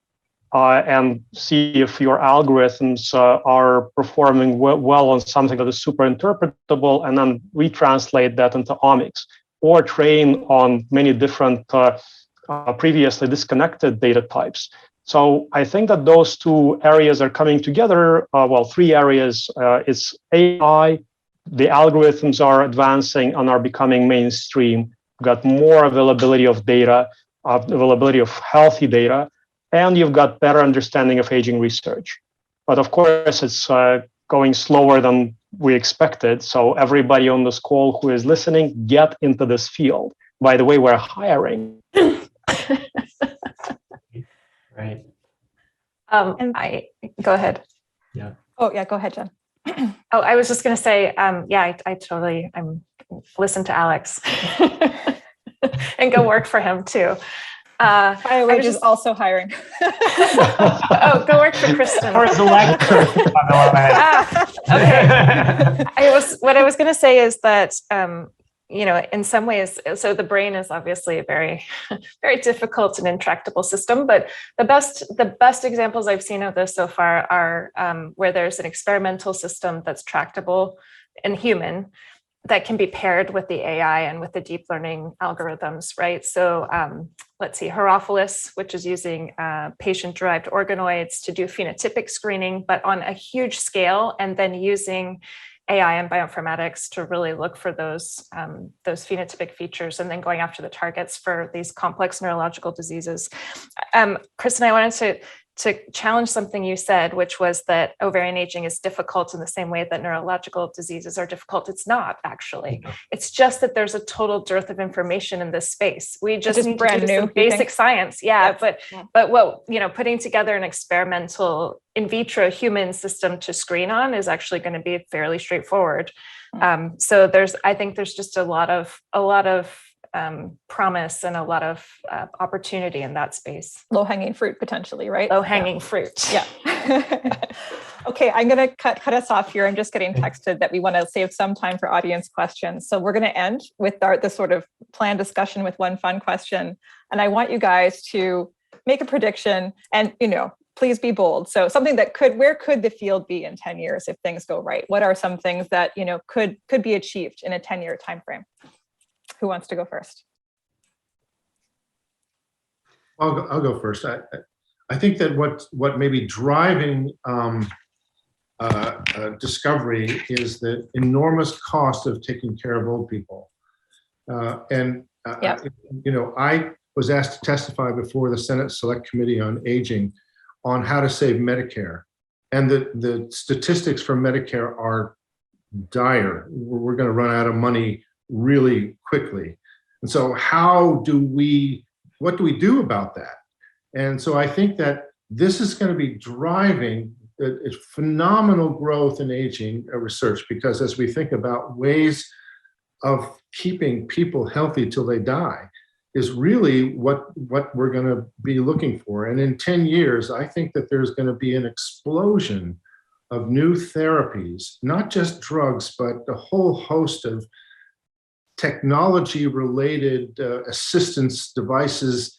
and see if your algorithms are performing well on something that is super interpretable, and then retranslate that into omics or train on many different previously disconnected data types. So I think that those two areas are coming together. Three areas. It's AI, the algorithms are advancing and are becoming mainstream. You've got more availability of data, availability of healthy data, and you've got better understanding of aging research. But of course, it's going slower than we expected. So everybody on this call who is listening, get into this field. By the way, we're hiring. Right. Go ahead. Yeah. Oh, yeah, go ahead, Jen. Oh, I was just going to say, I'm listen to Alex and go work for him too. BioAge is also hiring. Oh, go work for Kristen. Or the lecture. Okay. What I was going to say is that, in some ways, so the brain is obviously a very, very difficult and intractable system, but the best examples I've seen of this so far are where there's an experimental system that's tractable and human that can be paired with the AI and with the deep learning algorithms, right? So let's see, Herophilus, which is using patient-derived organoids to do phenotypic screening, but on a huge scale, and then using AI and bioinformatics to really look for those phenotypic features, and then going after the targets for these complex neurological diseases. Kristen, I wanted to challenge something you said, which was that ovarian aging is difficult in the same way that neurological diseases are difficult. It's not, actually. It's just that there's a total dearth of information in this space. We just need to do some basic science. Yeah, but what, putting together an experimental in vitro human system to screen on is actually going to be fairly straightforward. So I think there's just a lot of promise and a lot of opportunity in that space. Low-hanging fruit, potentially, right? Low-hanging fruit. Yeah. Okay, I'm going to cut us off here. I'm just getting texted that we want to save some time for audience questions. So we're going to end with this sort of planned discussion with one fun question. And I want you guys to make a prediction and, please be bold. So something that where could the field be in 10 years if things go right? What are some things that, could be achieved in a 10-year timeframe? Who wants to go first? I'll go first. I think that what may be driving discovery is the enormous cost of taking care of old people. I was asked to testify before the Senate Select Committee on Aging on how to save Medicare. And the statistics for Medicare are dire. We're going to run out of money really quickly. And so what do we do about that? And so I think that this is going to be driving a phenomenal growth in aging research, because as we think about ways of keeping people healthy till they die is really what we're going to be looking for. And in 10 years, I think that there's going to be an explosion of new therapies, not just drugs, but a whole host of technology-related assistance devices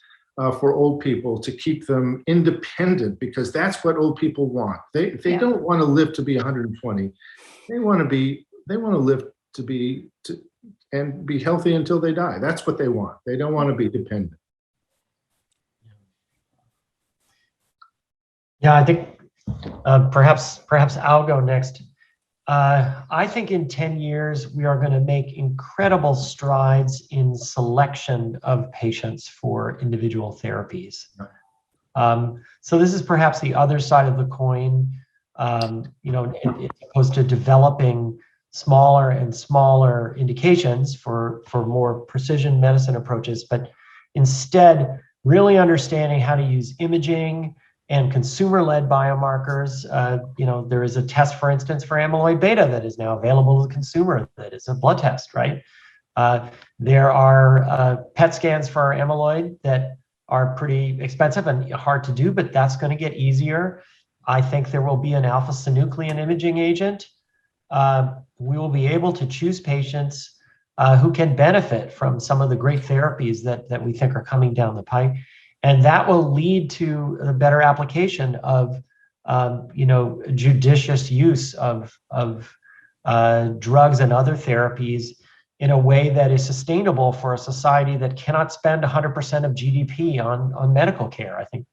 for old people to keep them independent, because that's what old people want. They don't want to live to be 120. They want to live and be healthy until they die. That's what they want. They don't want to be dependent. Yeah, I think perhaps I'll go next. I think in 10 years, we are going to make incredible strides in selection of patients for individual therapies. So this is perhaps the other side of the coin, as opposed to developing smaller and smaller indications for more precision medicine approaches, but instead really understanding how to use imaging and consumer-led biomarkers. There is a test, for instance, for amyloid beta that is now available to the consumer that is a blood test, right? There are PET scans for amyloid that are pretty expensive and hard to do, but that's going to get easier. I think there will be an alpha-synuclein imaging agent. We will be able to choose patients who can benefit from some of the great therapies that we think are coming down the pike. And that will lead to a better application of, judicious use of drugs and other therapies in a way that is sustainable for a society that cannot spend 100% of GDP on medical care. I think,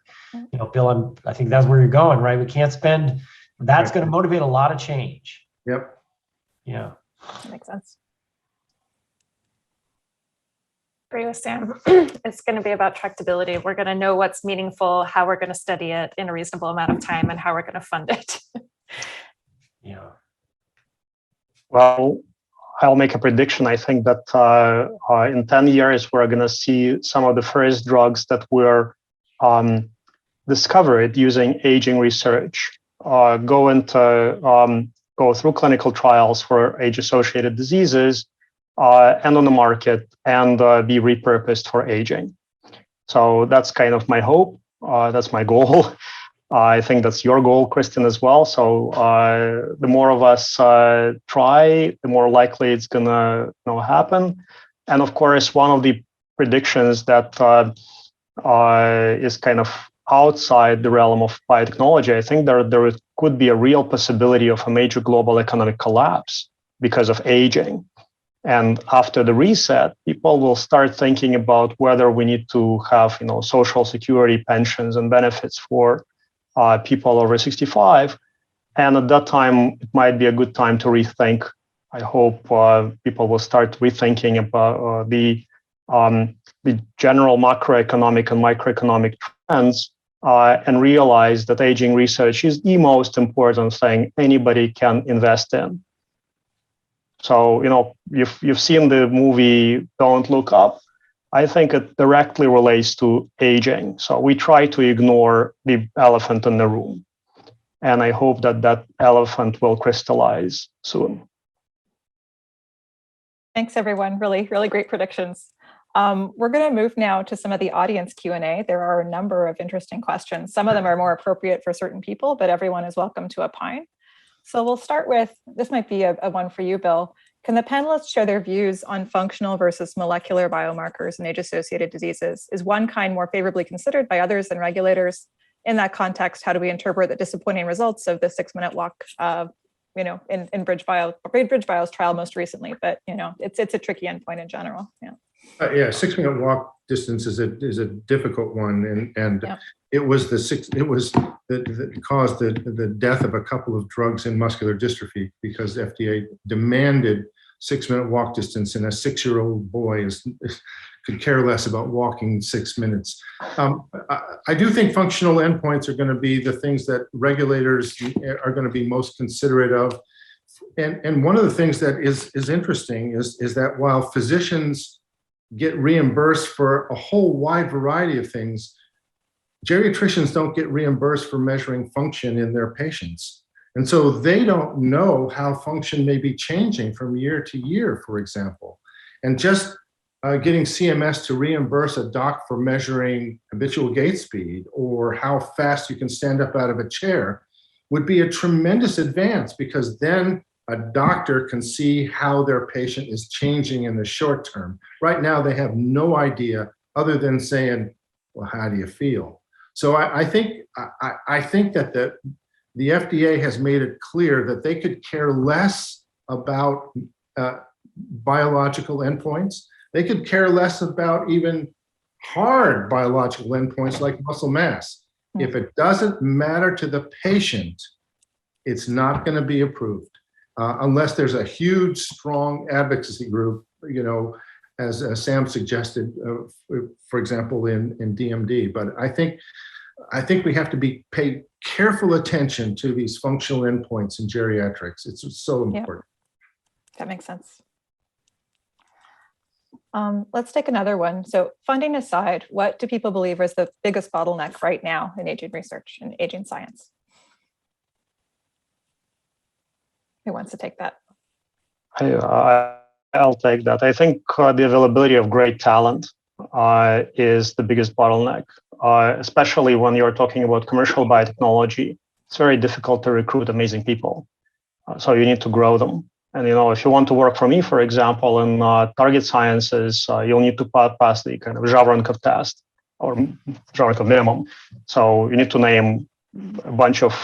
Bill, I think that's where you're going, right? We can't spend. That's going to motivate a lot of change. Yep. Yeah. That makes sense. Agree with Sam. It's going to be about tractability. We're going to know what's meaningful, how we're going to study it in a reasonable amount of time, and how we're going to fund it. Yeah. Well, I'll make a prediction. I think that in 10 years, we're going to see some of the first drugs that were discovered using aging research go through clinical trials for age-associated diseases and on the market and be repurposed for aging. So that's kind of my hope. That's my goal. I think that's your goal, Kristen, as well. So the more of us try, the more likely it's gonna happen. And of course, one of the predictions that is kind of outside the realm of biotechnology, I think there could be a real possibility of a major global economic collapse because of aging. And after the reset, people will start thinking about whether we need to have social security, pensions, and benefits for people over 65. And at that time, it might be a good time to rethink. I hope people will start rethinking about the general macroeconomic and microeconomic trends and realize that aging research is the most important thing anybody can invest in. So, you've seen the movie Don't Look Up. I think it directly relates to aging. So we try to ignore the elephant in the room. And I hope that elephant will crystallize soon. Thanks, everyone. Really, really great predictions. We're going to move now to some of the audience Q&A. There are a number of interesting questions. Some of them are more appropriate for certain people, but everyone is welcome to opine. So we'll start with, this might be a one for you, Bill. Can the panelists share their views on functional versus molecular biomarkers in age-associated diseases? Is one kind more favorably considered by others than regulators? In that context, how do we interpret the disappointing results of the 6-minute walk, in BridgeBio's trial most recently? But it's a tricky endpoint in general. Yeah. 6-minute walk distance is a difficult one, and yeah. It was that caused the death of a couple of drugs in muscular dystrophy because FDA demanded 6-minute walk distance, and a 6-year-old boy could care less about walking 6 minutes. I do think functional endpoints are going to be the things that regulators are going to be most considerate of, and one of the things that is interesting is that while physicians get reimbursed for a whole wide variety of things, geriatricians don't get reimbursed for measuring function in their patients. And so they don't know how function may be changing from year to year, for example. And just getting CMS to reimburse a doc for measuring habitual gait speed or how fast you can stand up out of a chair would be a tremendous advance, because then a doctor can see how their patient is changing in the short term. Right now, they have no idea other than saying, well, how do you feel? So I think that the FDA has made it clear that they could care less about biological endpoints. They could care less about even hard biological endpoints like muscle mass. If it doesn't matter to the patient, it's not going to be approved unless there's a huge, strong advocacy group, as Sam suggested, for example, in DMD. But I think we have to pay careful attention to these functional endpoints in geriatrics. It's so important. That makes sense. Let's take another one. So funding aside, what do people believe is the biggest bottleneck right now in aging research and aging science? Who wants to take that? I'll take that. I think the availability of great talent is the biggest bottleneck, especially when you're talking about commercial biotechnology. It's very difficult to recruit amazing people. So you need to grow them. And, if you want to work for me, for example, in target sciences, you'll need to pass the kind of Javankov test or Javankov minimum. So you need to name a bunch of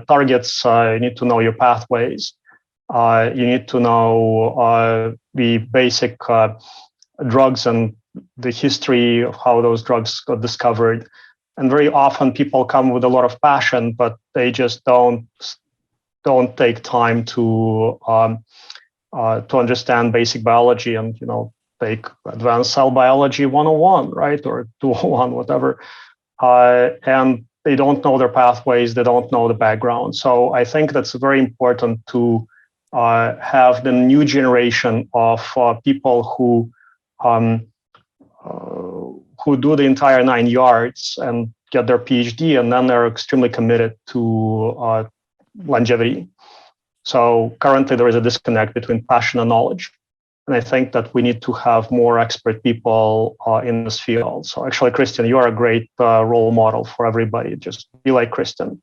targets. You need to know your pathways. You need to know the basic drugs and the history of how those drugs got discovered. And very often people come with a lot of passion, but they just don't take time to to understand basic biology and, take advanced cell biology 101, right? Or 201, whatever. And they don't know their pathways, they don't know the background. So I think that's very important to have the new generation of people who do the entire 9 yards and get their PhD, and then they're extremely committed to longevity. So currently there is a disconnect between passion and knowledge. And I think that we need to have more expert people in this field. So actually, Kristen, you are a great role model for everybody. Just be like Kristen.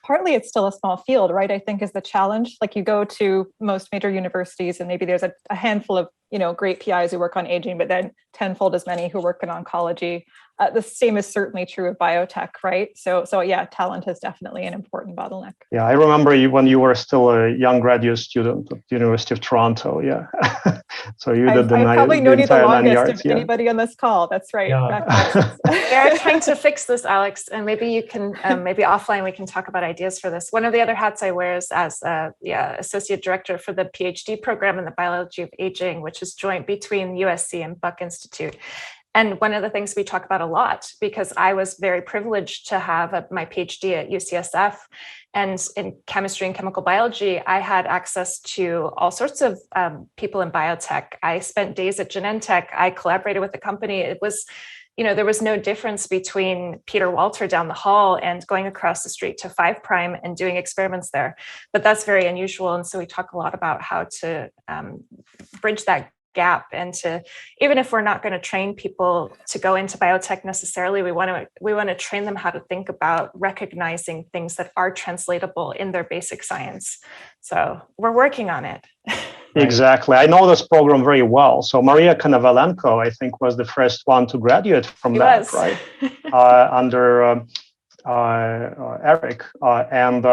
Partly it's still a small field, right? I think is the challenge. Like you go to most major universities and maybe there's a handful of, great PIs who work on aging, but then tenfold as many who work in oncology. The same is certainly true of biotech, right? So yeah, talent is definitely an important bottleneck. Yeah, I remember you when you were still a young graduate student at the University of Toronto. Yeah, so you did I've probably known you the longest of yeah. anybody on this call. That's right. Yeah. We're trying to fix this, Alex, and maybe you can, maybe offline we can talk about ideas for this. One of the other hats I wear is as associate director for the PhD program in the biology of aging, which is joint between USC and Buck Institute. And one of the things we talk about a lot, because I was very privileged to have my PhD at UCSF, and in chemistry and chemical biology, I had access to all sorts of people in biotech. I spent days at Genentech. I collaborated with the company. It was, there was no difference between Peter Walter down the hall and going across the street to 5' and doing experiments there. But that's very unusual. And so we talk a lot about how to bridge that gap, and to, even if we're not going to train people to go into biotech necessarily, we want to train them how to think about recognizing things that are translatable in their basic science. So we're working on it. Exactly. I know this program very well. So Maria Konovalenko, I think, was the first one to graduate from that, right? Under Eric. And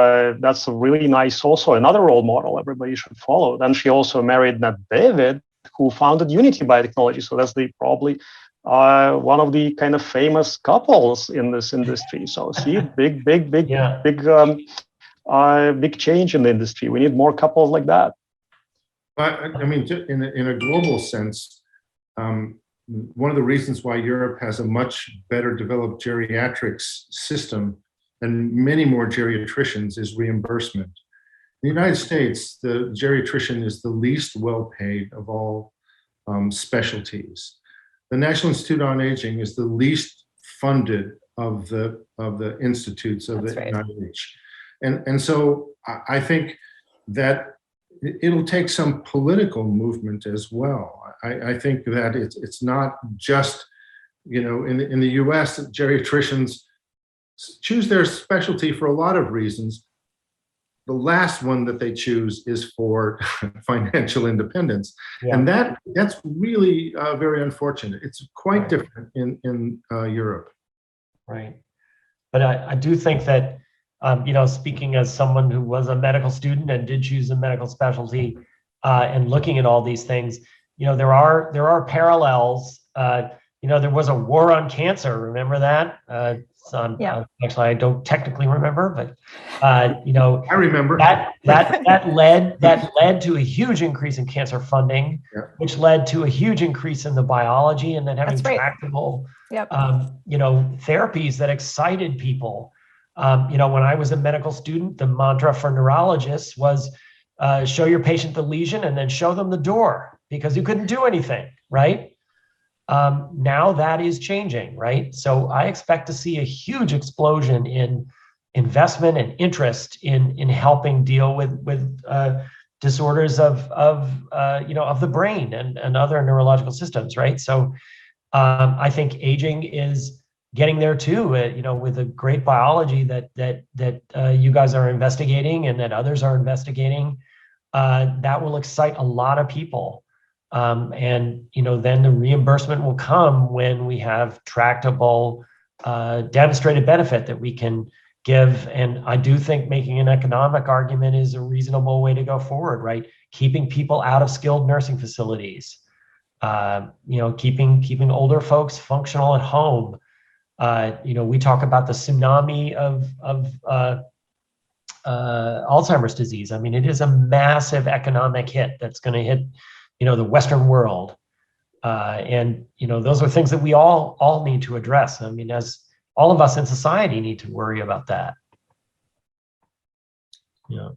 that's a really nice, also another role model everybody should follow. Then she also married Nat David, who founded Unity Biotechnology. So that's probably one of the kind of famous couples in this industry. So see, big change in the industry. We need more couples like that. I mean, in a global sense, one of the reasons why Europe has a much better developed geriatrics system and many more geriatricians is reimbursement. In the United States, the geriatrician is the least well-paid of all specialties. The National Institute on Aging is the least funded of the institutes of the NIH. And so I think that it'll take some political movement as well. I think that it's not just, in the US, geriatricians choose their specialty for a lot of reasons. The last one that they choose is for financial independence. Yeah. And that's really very unfortunate. It's quite different in Europe. Right. But I do think that, speaking as someone who was a medical student and did choose a medical specialty and looking at all these things, there are parallels. There was a war on cancer. Remember that? Actually, I don't technically remember, but I remember that led to a huge increase in cancer funding, which led to a huge increase in the biology, and then having tractable, therapies that excited people. When I was a medical student, the mantra for neurologists was show your patient the lesion and then show them the door, because you couldn't do anything, right? Now that is changing, right? So I expect to see a huge explosion in investment and interest in helping deal with disorders of the brain and other neurological systems, right? So I think aging is getting there too, with the great biology that you guys are investigating and that others are investigating. That will excite a lot of people. And then the reimbursement will come when we have tractable, demonstrated benefit that we can give. And I do think making an economic argument is a reasonable way to go forward, right? Keeping people out of skilled nursing facilities, keeping older folks functional at home. We talk about the tsunami of Alzheimer's disease. I mean, it is a massive economic hit that's going to hit, the Western world. And those are things that we all need to address. I mean, as all of us in society need to worry about that. Yeah.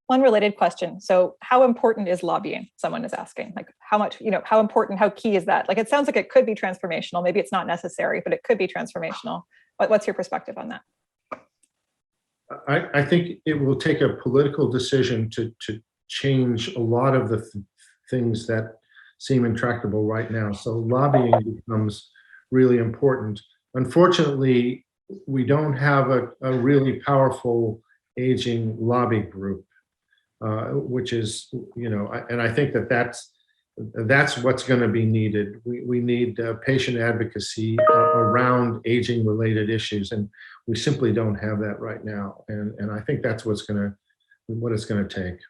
One related question. So how important is lobbying? Someone is asking, like how much, how important, how key is that? Like, it sounds like it could be transformational. Maybe it's not necessary, but it could be transformational. What's your perspective on that? I think it will take a political decision to change a lot of the things that seem intractable right now. So lobbying becomes really important. Unfortunately, we don't have a really powerful aging lobby group, which is, and I think that's what's going to be needed. We need patient advocacy around aging related issues, and we simply don't have that right now. And I think that's what it's going to take.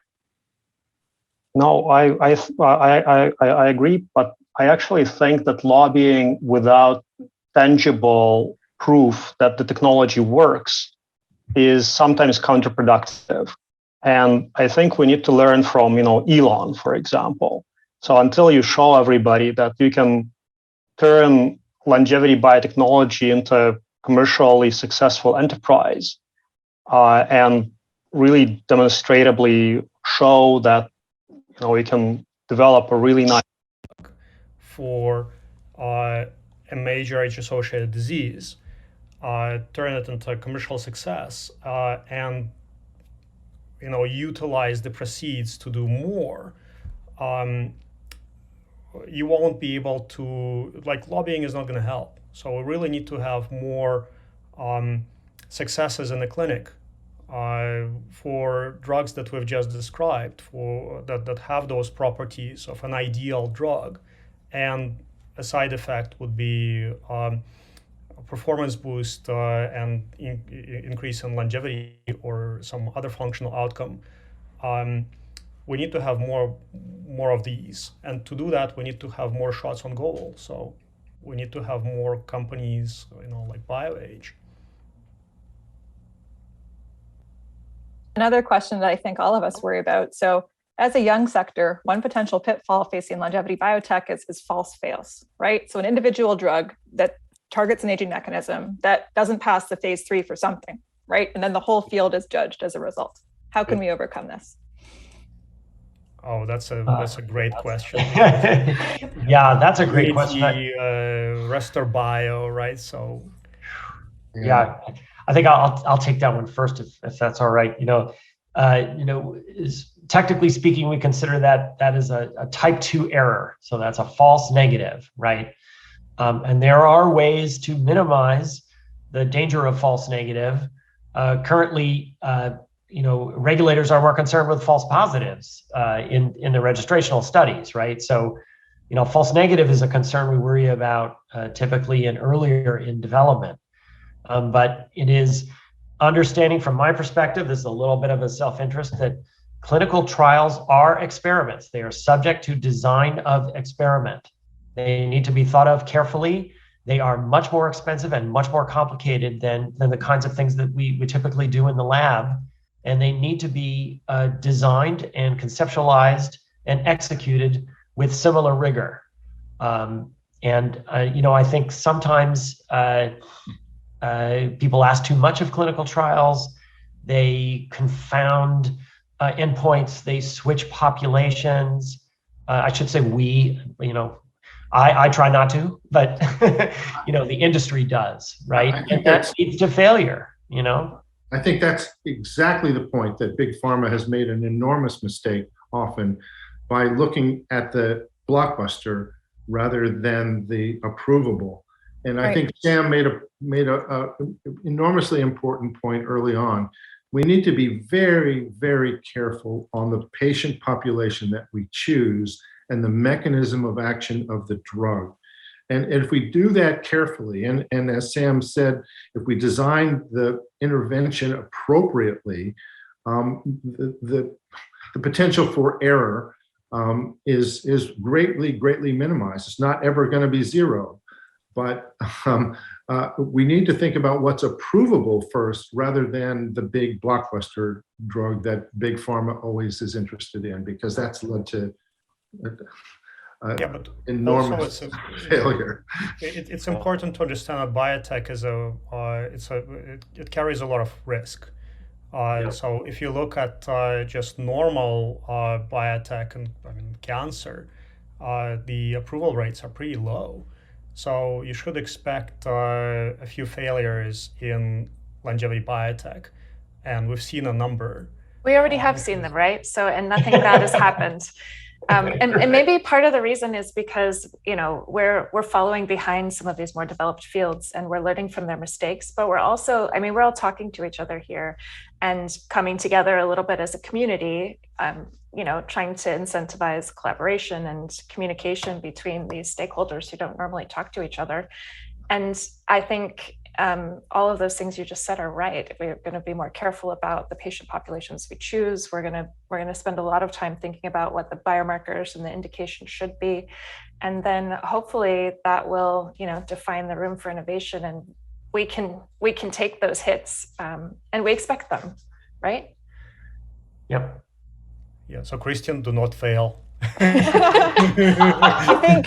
No, I agree, but I actually think that lobbying without tangible proof that the technology works is sometimes counterproductive. And I think we need to learn from, Elon, for example. So until you show everybody that you can turn longevity biotechnology into a commercially successful enterprise and really demonstrably show that we can develop a really nice for a major age-associated disease, turn it into a commercial success, and utilize the proceeds to do more. You won't be able to, lobbying is not going to help. So we really need to have more successes in the clinic for drugs that we've just described, for that have those properties of an ideal drug. And a side effect would be a performance boost and increase in longevity or some other functional outcome. We need to have more of these. And to do that, we need to have more shots on goal. So we need to have more companies, like BioAge. Another question that I think all of us worry about. So as a young sector, one potential pitfall facing longevity biotech is false fails, right? So an individual drug that targets an aging mechanism that doesn't pass the phase 3 for something, right? And then the whole field is judged as a result. How can we overcome this? Oh, that's a great question. Yeah, that's a great question. Restor Bio, right? So yeah, I think I'll take that one first if that's all right. Is technically speaking, we consider that is a type 2 error. So that's a false negative, right? And there are ways to minimize the danger of false negative. Currently, regulators are more concerned with false positives in the registrational studies, right? So, false negative is a concern we worry about typically and earlier in development. But it is understanding from my perspective, this is a little bit of a self-interest, that clinical trials are experiments. They are subject to design of experiment. They need to be thought of carefully. They are much more expensive and much more complicated than the kinds of things that we typically do in the lab. And they need to be designed and conceptualized and executed with similar rigor. I think sometimes people ask too much of clinical trials. They confound endpoints. They switch populations. I should say I try not to, but the industry does, right? And that leads to failure, I think that's exactly the point, that big pharma has made an enormous mistake often by looking at the blockbuster rather than the approvable. And I think Sam made a enormously important point early on. We need to be very, very careful on the patient population that we choose and the mechanism of action of the drug. And if we do that carefully, and as Sam said, if we design the intervention appropriately, the potential for error is greatly, greatly minimized. It's not ever going to be zero, but we need to think about what's approvable first, rather than the big blockbuster drug that big pharma always is interested in, because that's led to but enormous also failure. It's important to understand that biotech is it carries a lot of risk. So if you look at just normal biotech and cancer, the approval rates are pretty low. So you should expect a few failures in longevity biotech, and we've seen a number. We already have seen them, right? So, and nothing bad has happened. And maybe part of the reason is because, we're following behind some of these more developed fields, and we're learning from their mistakes, but we're also, we're all talking to each other here and coming together a little bit as a community, trying to incentivize collaboration and communication between these stakeholders who don't normally talk to each other. And I think all of those things you just said are right. We're going to be more careful about the patient populations we choose. We're going to spend a lot of time thinking about what the biomarkers and the indication should be, and then hopefully that will, define the room for innovation, and we can take those hits, and we expect them, right? Yep. Yeah. So Kristen, do not fail. I think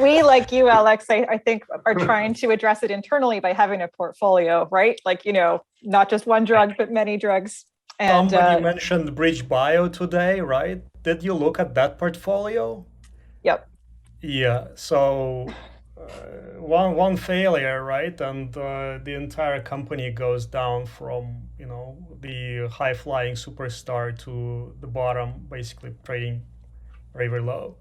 we, like you, Alex, I think are trying to address it internally by having a portfolio, right? Like, not just one drug, but many drugs. And somebody mentioned Bridge Bio today, right? Did you look at that portfolio? Yep. Yeah. So one failure, right? And the entire company goes down from, the high flying superstar to the bottom, basically trading very, very low.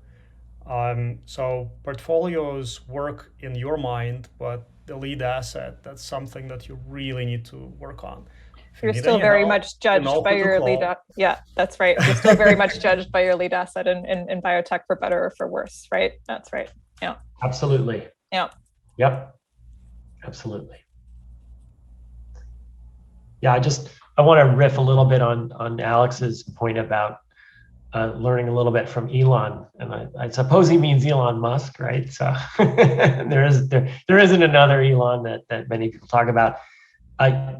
So portfolios work in your mind, but the lead asset, that's something that you really need to work on. You're still very much judged by your lead. Yeah, that's right. You're still very much judged by your lead asset in biotech, for better or for worse, right? That's right. Yeah. Absolutely. Yeah. Yep. Absolutely. Yeah, I want to riff a little bit on Alex's point about learning a little bit from Elon, and I suppose he means Elon Musk, right? So there isn't another Elon that many people talk about.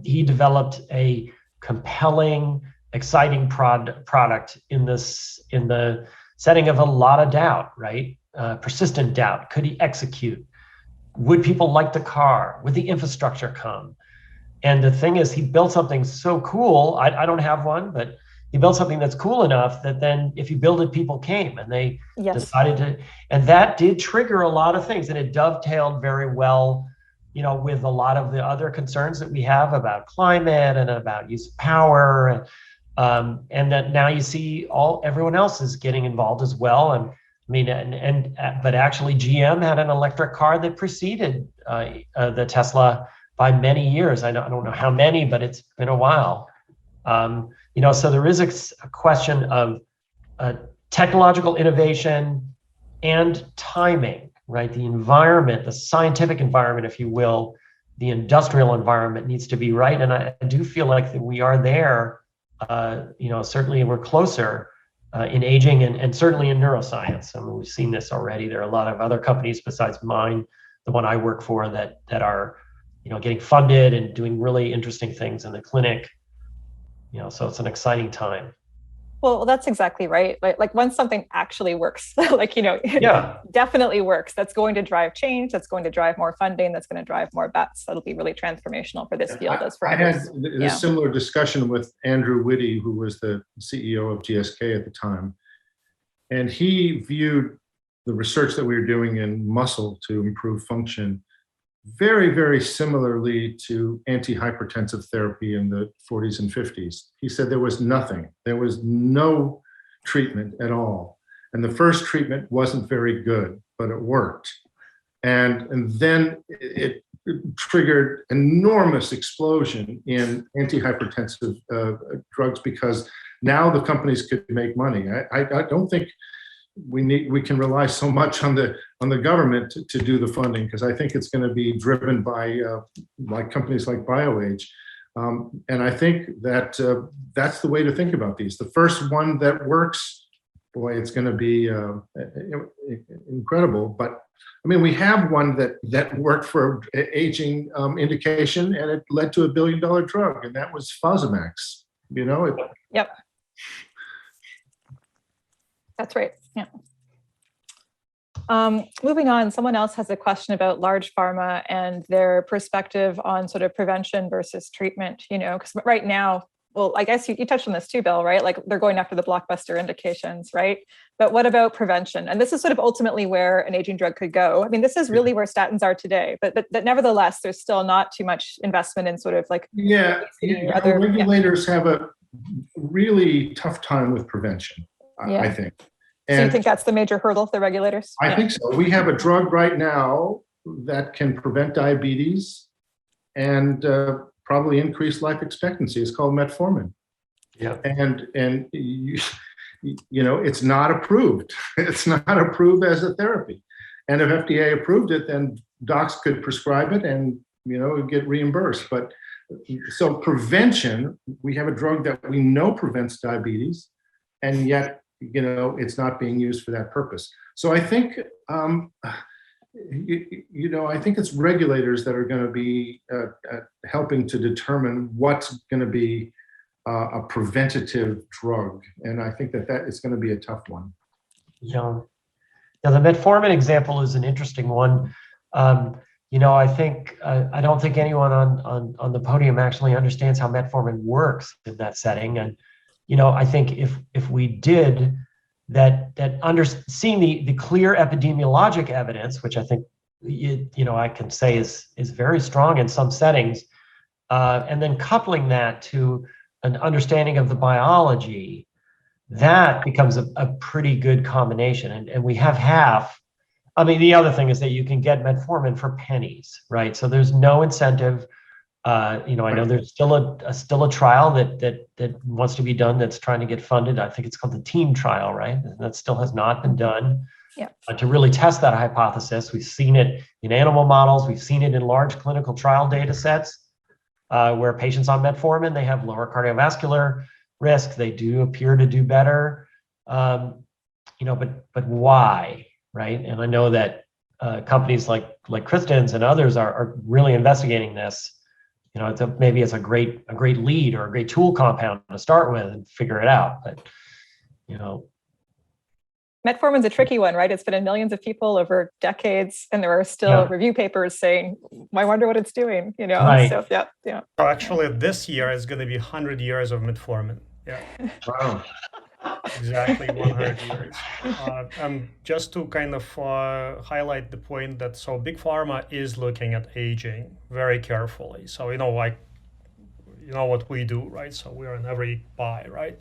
He developed a compelling, exciting product in the setting of a lot of doubt, right? Persistent doubt. Could he execute? Would people like the car? Would the infrastructure come? And the thing is, he built something so cool. I don't have one, but he built something that's cool enough that then if you build it, people came, and they decided to, and that did trigger a lot of things, and it dovetailed very well, with a lot of the other concerns that we have about climate and about use of power. And that now you see everyone else is getting involved as well. And but actually GM had an electric car that preceded the Tesla by many years. I don't know how many, but it's been a while. So there is a question of technological innovation and timing, right? The environment, the scientific environment, if you will, the industrial environment needs to be right. And I do feel like that we are there. Certainly we're closer in aging and certainly in neuroscience. We've seen this already. There are a lot of other companies besides mine, the one I work for, that are, getting funded and doing really interesting things in the clinic. So it's an exciting time. Well, that's exactly right. Like once something actually works, definitely works. That's going to drive change. That's going to drive more funding. That's going to drive more bets. That'll be really transformational for this field as for others. I had a similar discussion with Andrew Whitty, who was the CEO of GSK at the time. And he viewed the research that we were doing in muscle to improve function very, very similarly to antihypertensive therapy in the 40s and 50s. He said there was nothing. There was no treatment at all. And the first treatment wasn't very good, but it worked. And then it triggered enormous explosion in antihypertensive drugs, because now the companies could make money. I don't think we can rely so much on the government to do the funding, because I think it's going to be driven by like companies like BioAge, and I think that that's the way to think about these. The first one that works, boy, it's going to be incredible. But I mean, we have one that worked for aging indication, and it led to $1 billion drug, and that was Fosamax. You know. Yep. That's right. Yeah. Moving on, someone else has a question about large pharma and their perspective on sort of prevention versus treatment, you know, because right now, well, I guess you touched on this too, Bill, right? Like they're going after the blockbuster indications, right? But what about prevention? And this is sort of ultimately where an aging drug could go. I mean, this is really where statins are today, but nevertheless, there's still not too much investment in sort of like other regulators have a really tough time with prevention, I think. So you think that's the major hurdle for the regulators? I think so. We have a drug right now that can prevent diabetes and probably increase life expectancy. It's called metformin. Yeah. And you know, it's not approved. It's not approved as a therapy. And if FDA approved it, then docs could prescribe it and, you know, get reimbursed. But so prevention, we have a drug that we know prevents diabetes, and yet, you know, it's not being used for that purpose. So I think, you know, I think it's regulators that are going to be helping to determine what's going to be a preventative drug. And I think that is going to be a tough one. Yeah. Now, the metformin example is an interesting one. You know, I think I don't think anyone on the podium actually understands how metformin works in that setting. And you know, I think if we did seeing the clear epidemiologic evidence, which I think you know I can say is very strong in some settings, and then coupling that to an understanding of the biology, that becomes a pretty good combination. And we have half. I mean, the other thing is that you can get metformin for pennies, right? So there's no incentive. You know, I know there's still a trial that wants to be done that's trying to get funded. I think it's called the TEAM trial, right? That still has not been done. Yeah. To really test that hypothesis. We've seen it in animal models. We've seen it in large clinical trial data sets where patients on metformin, they have lower cardiovascular risk. They do appear to do better. You know, but why, right? And I know that companies like Kristen's and others are really investigating this. You know, maybe it's a great lead or a great tool compound to start with and figure it out. But you know, metformin's a tricky one, right? It's been in millions of people over decades, and there are still review papers saying, "I wonder what it's doing." You know, right. So yeah. So actually, this year is going to be 100 years of metformin. Yeah. Wow. Exactly 100 years. And just to kind of highlight the point that so big pharma is looking at aging very carefully. So you know, like you know what we do, right? So we're in every pie, right?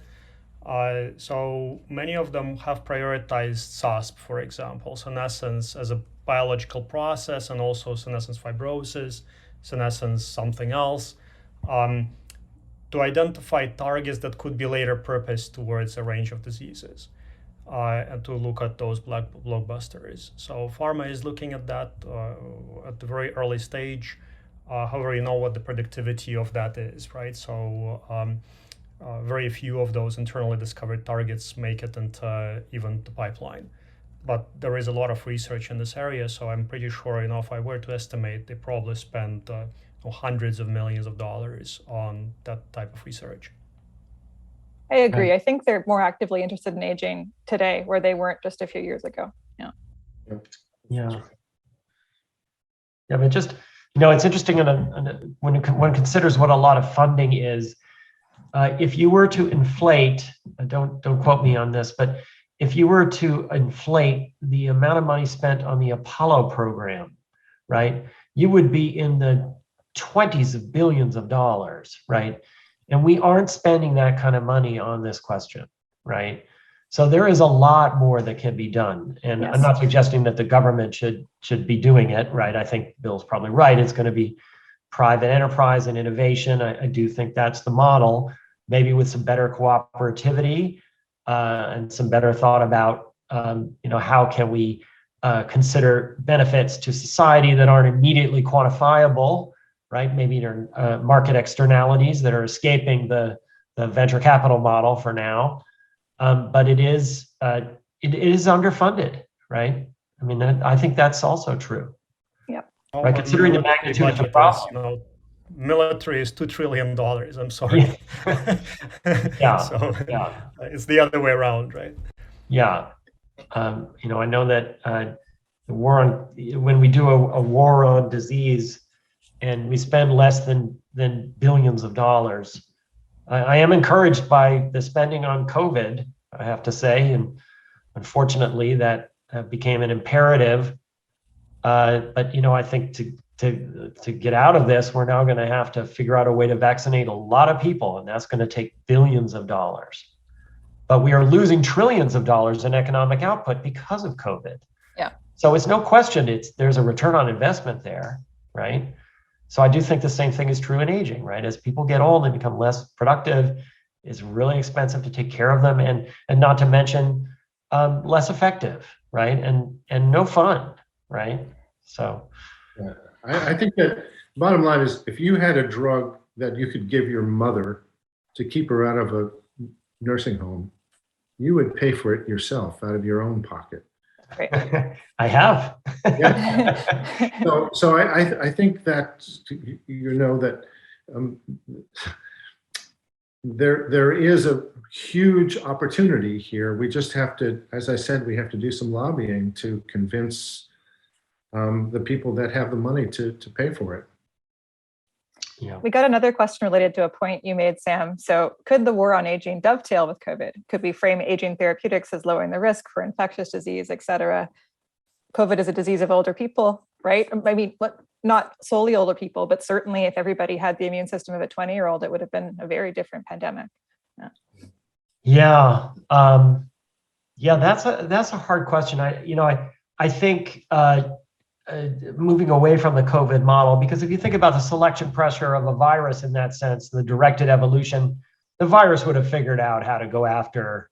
So many of them have prioritized SASP, for example, senescence as a biological process, and also senescence fibrosis, senescence something else. To identify targets that could be later purposed towards a range of diseases and to look at those blockbusters. So pharma is looking at that at the very early stage. However, you know what the predictivity of that is, right? So very few of those internally discovered targets make it into even the pipeline. But there is a lot of research in this area, so I'm pretty sure, you know, if I were to estimate, they probably spend hundreds of millions of dollars on that type of research. I agree. I think they're more actively interested in aging today, where they weren't just a few years ago. Yeah. Yeah. Yeah, but just you know, it's interesting when one considers what a lot of funding is. If you were to inflate, don't quote me on this, but if you were to inflate the amount of money spent on the Apollo program, right, you would be in the 20s of billions of dollars, right? And we aren't spending that kind of money on this question, right? So there is a lot more that can be done. And I'm not suggesting that the government should be doing it, right? I think Bill's probably right. It's going to be private enterprise and innovation. I do think that's the model, maybe with some better cooperativity and some better thought about, you know, how can we consider benefits to society that aren't immediately quantifiable, right? Maybe there are market externalities that are escaping the venture capital model for now. But it is it is underfunded, right? I mean, I think that's also true. Right, considering the magnitude of the problem. Military is $2 trillion. I'm sorry. Yeah. So it's the other way around, right? Yeah. I know that the war on, when we do a war on disease and we spend less than billions of dollars, I am encouraged by the spending on COVID, I have to say, and unfortunately that became an imperative. But I think to get out of this, we're now going to have to figure out a way to vaccinate a lot of people, and that's going to take billions of dollars. But we are losing trillions of dollars in economic output because of COVID. Yeah. So it's no question there's a return on investment there, right? So I do think the same thing is true in aging, right? As people get old and become less productive, it's really expensive to take care of them, and not to mention less effective, right? And no fun, right? So yeah. I think that bottom line is, if you had a drug that you could give your mother to keep her out of a nursing home, you would pay for it yourself out of your own pocket. Great. I have. Yeah. So I think that that there is a huge opportunity here. We just have to, as I said, we have to do some lobbying to convince the people that have the money to pay for it. Yeah. We got another question related to a point you made, Sam. So could the war on aging dovetail with COVID? Could we frame aging therapeutics as lowering the risk for infectious disease, et cetera? COVID is a disease of older people, right? I mean, not solely older people, but certainly if everybody had the immune system of a 20-year-old, it would have been a very different pandemic. Yeah. That's a hard question. I think moving away from the COVID model, because if you think about the selection pressure of a virus in that sense, the directed evolution, the virus would have figured out how to go after,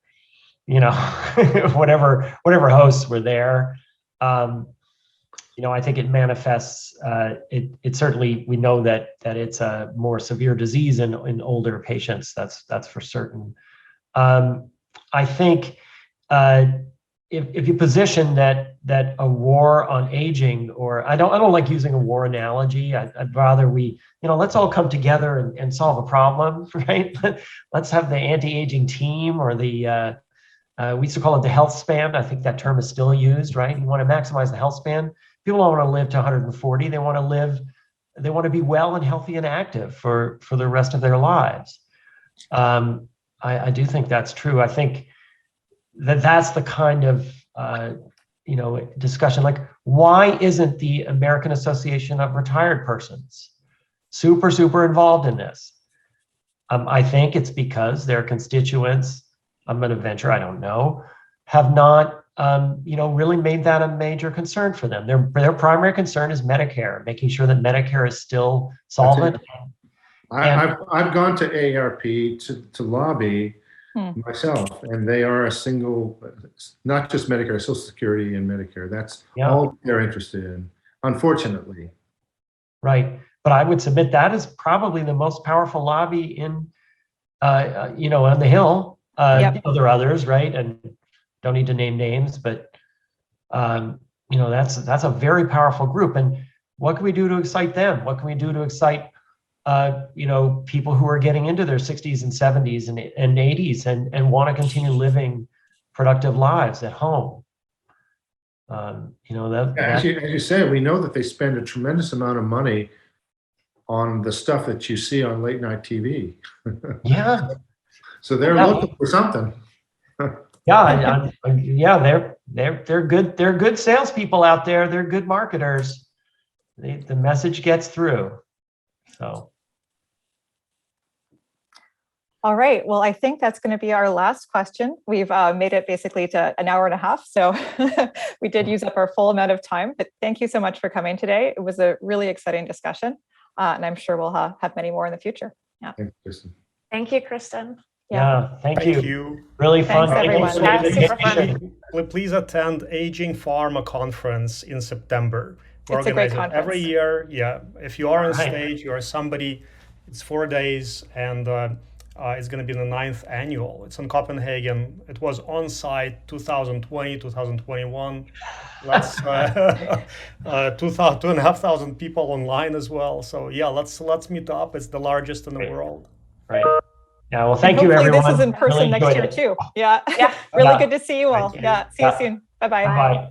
whatever hosts were there. I think it manifests. It certainly, we know that it's a more severe disease in older patients. That's for certain. I think if you position that a war on aging, or I don't like using a war analogy. I'd rather let's all come together and solve a problem, right? Let's have the anti-aging team, or the we used to call it the health span. I think that term is still used, right? You want to maximize the health span. People don't want to live to 140. They want to be well and healthy and active for the rest of their lives. I do think that's true. I think that's the kind of discussion. Like, why isn't the American Association of Retired Persons super involved in this? I think it's because their constituents, I'm going to venture, I don't know, have not really made that a major concern for them. Their primary concern is Medicare, making sure that Medicare is still solvent. I've gone to AARP to lobby myself, and they are a single, not just Medicare, Social Security and Medicare. That's all they're interested in, unfortunately. Right, but I would submit that is probably the most powerful lobby in, on the Hill. There are others, right? And don't need to name names, but that's a very powerful group. And what can we do to excite them? What can we do to excite people who are getting into their 60s and 70s and 80s and want to continue living productive lives at home? As you say, we know that they spend a tremendous amount of money on the stuff that you see on late night TV. Yeah. So they're looking for something. They're good. They're good salespeople out there. They're good marketers. The message gets through. So. All right. Well, I think that's going to be our last question. We've made it basically to an hour and a half. So we did use up our full amount of time, but thank you so much for coming today. It was a really exciting discussion. And I'm sure we'll have many more in the future. Yeah. Thank you, Kristen. Thank you, Kristen. Yeah, thank you. Really fun. Thanks, everyone. Super fun. Please attend Aging Pharma Conference in September. We're It's a great organizing conference. every year. Yeah, if you are on stage, you are somebody. It's 4 days, and It's going to be the 9th annual. It's in Copenhagen. It was on site 2020, 2021. That's 2,500 people online as well. So yeah, let's meet up. It's the largest in the world. Right. Yeah. Well, thank you, hopefully everyone. this is in person Really next year enjoyed it. too. Yeah. Yeah. Really Yeah. good to see you all. Thank you. Yeah. See you soon. Bye-bye. Bye.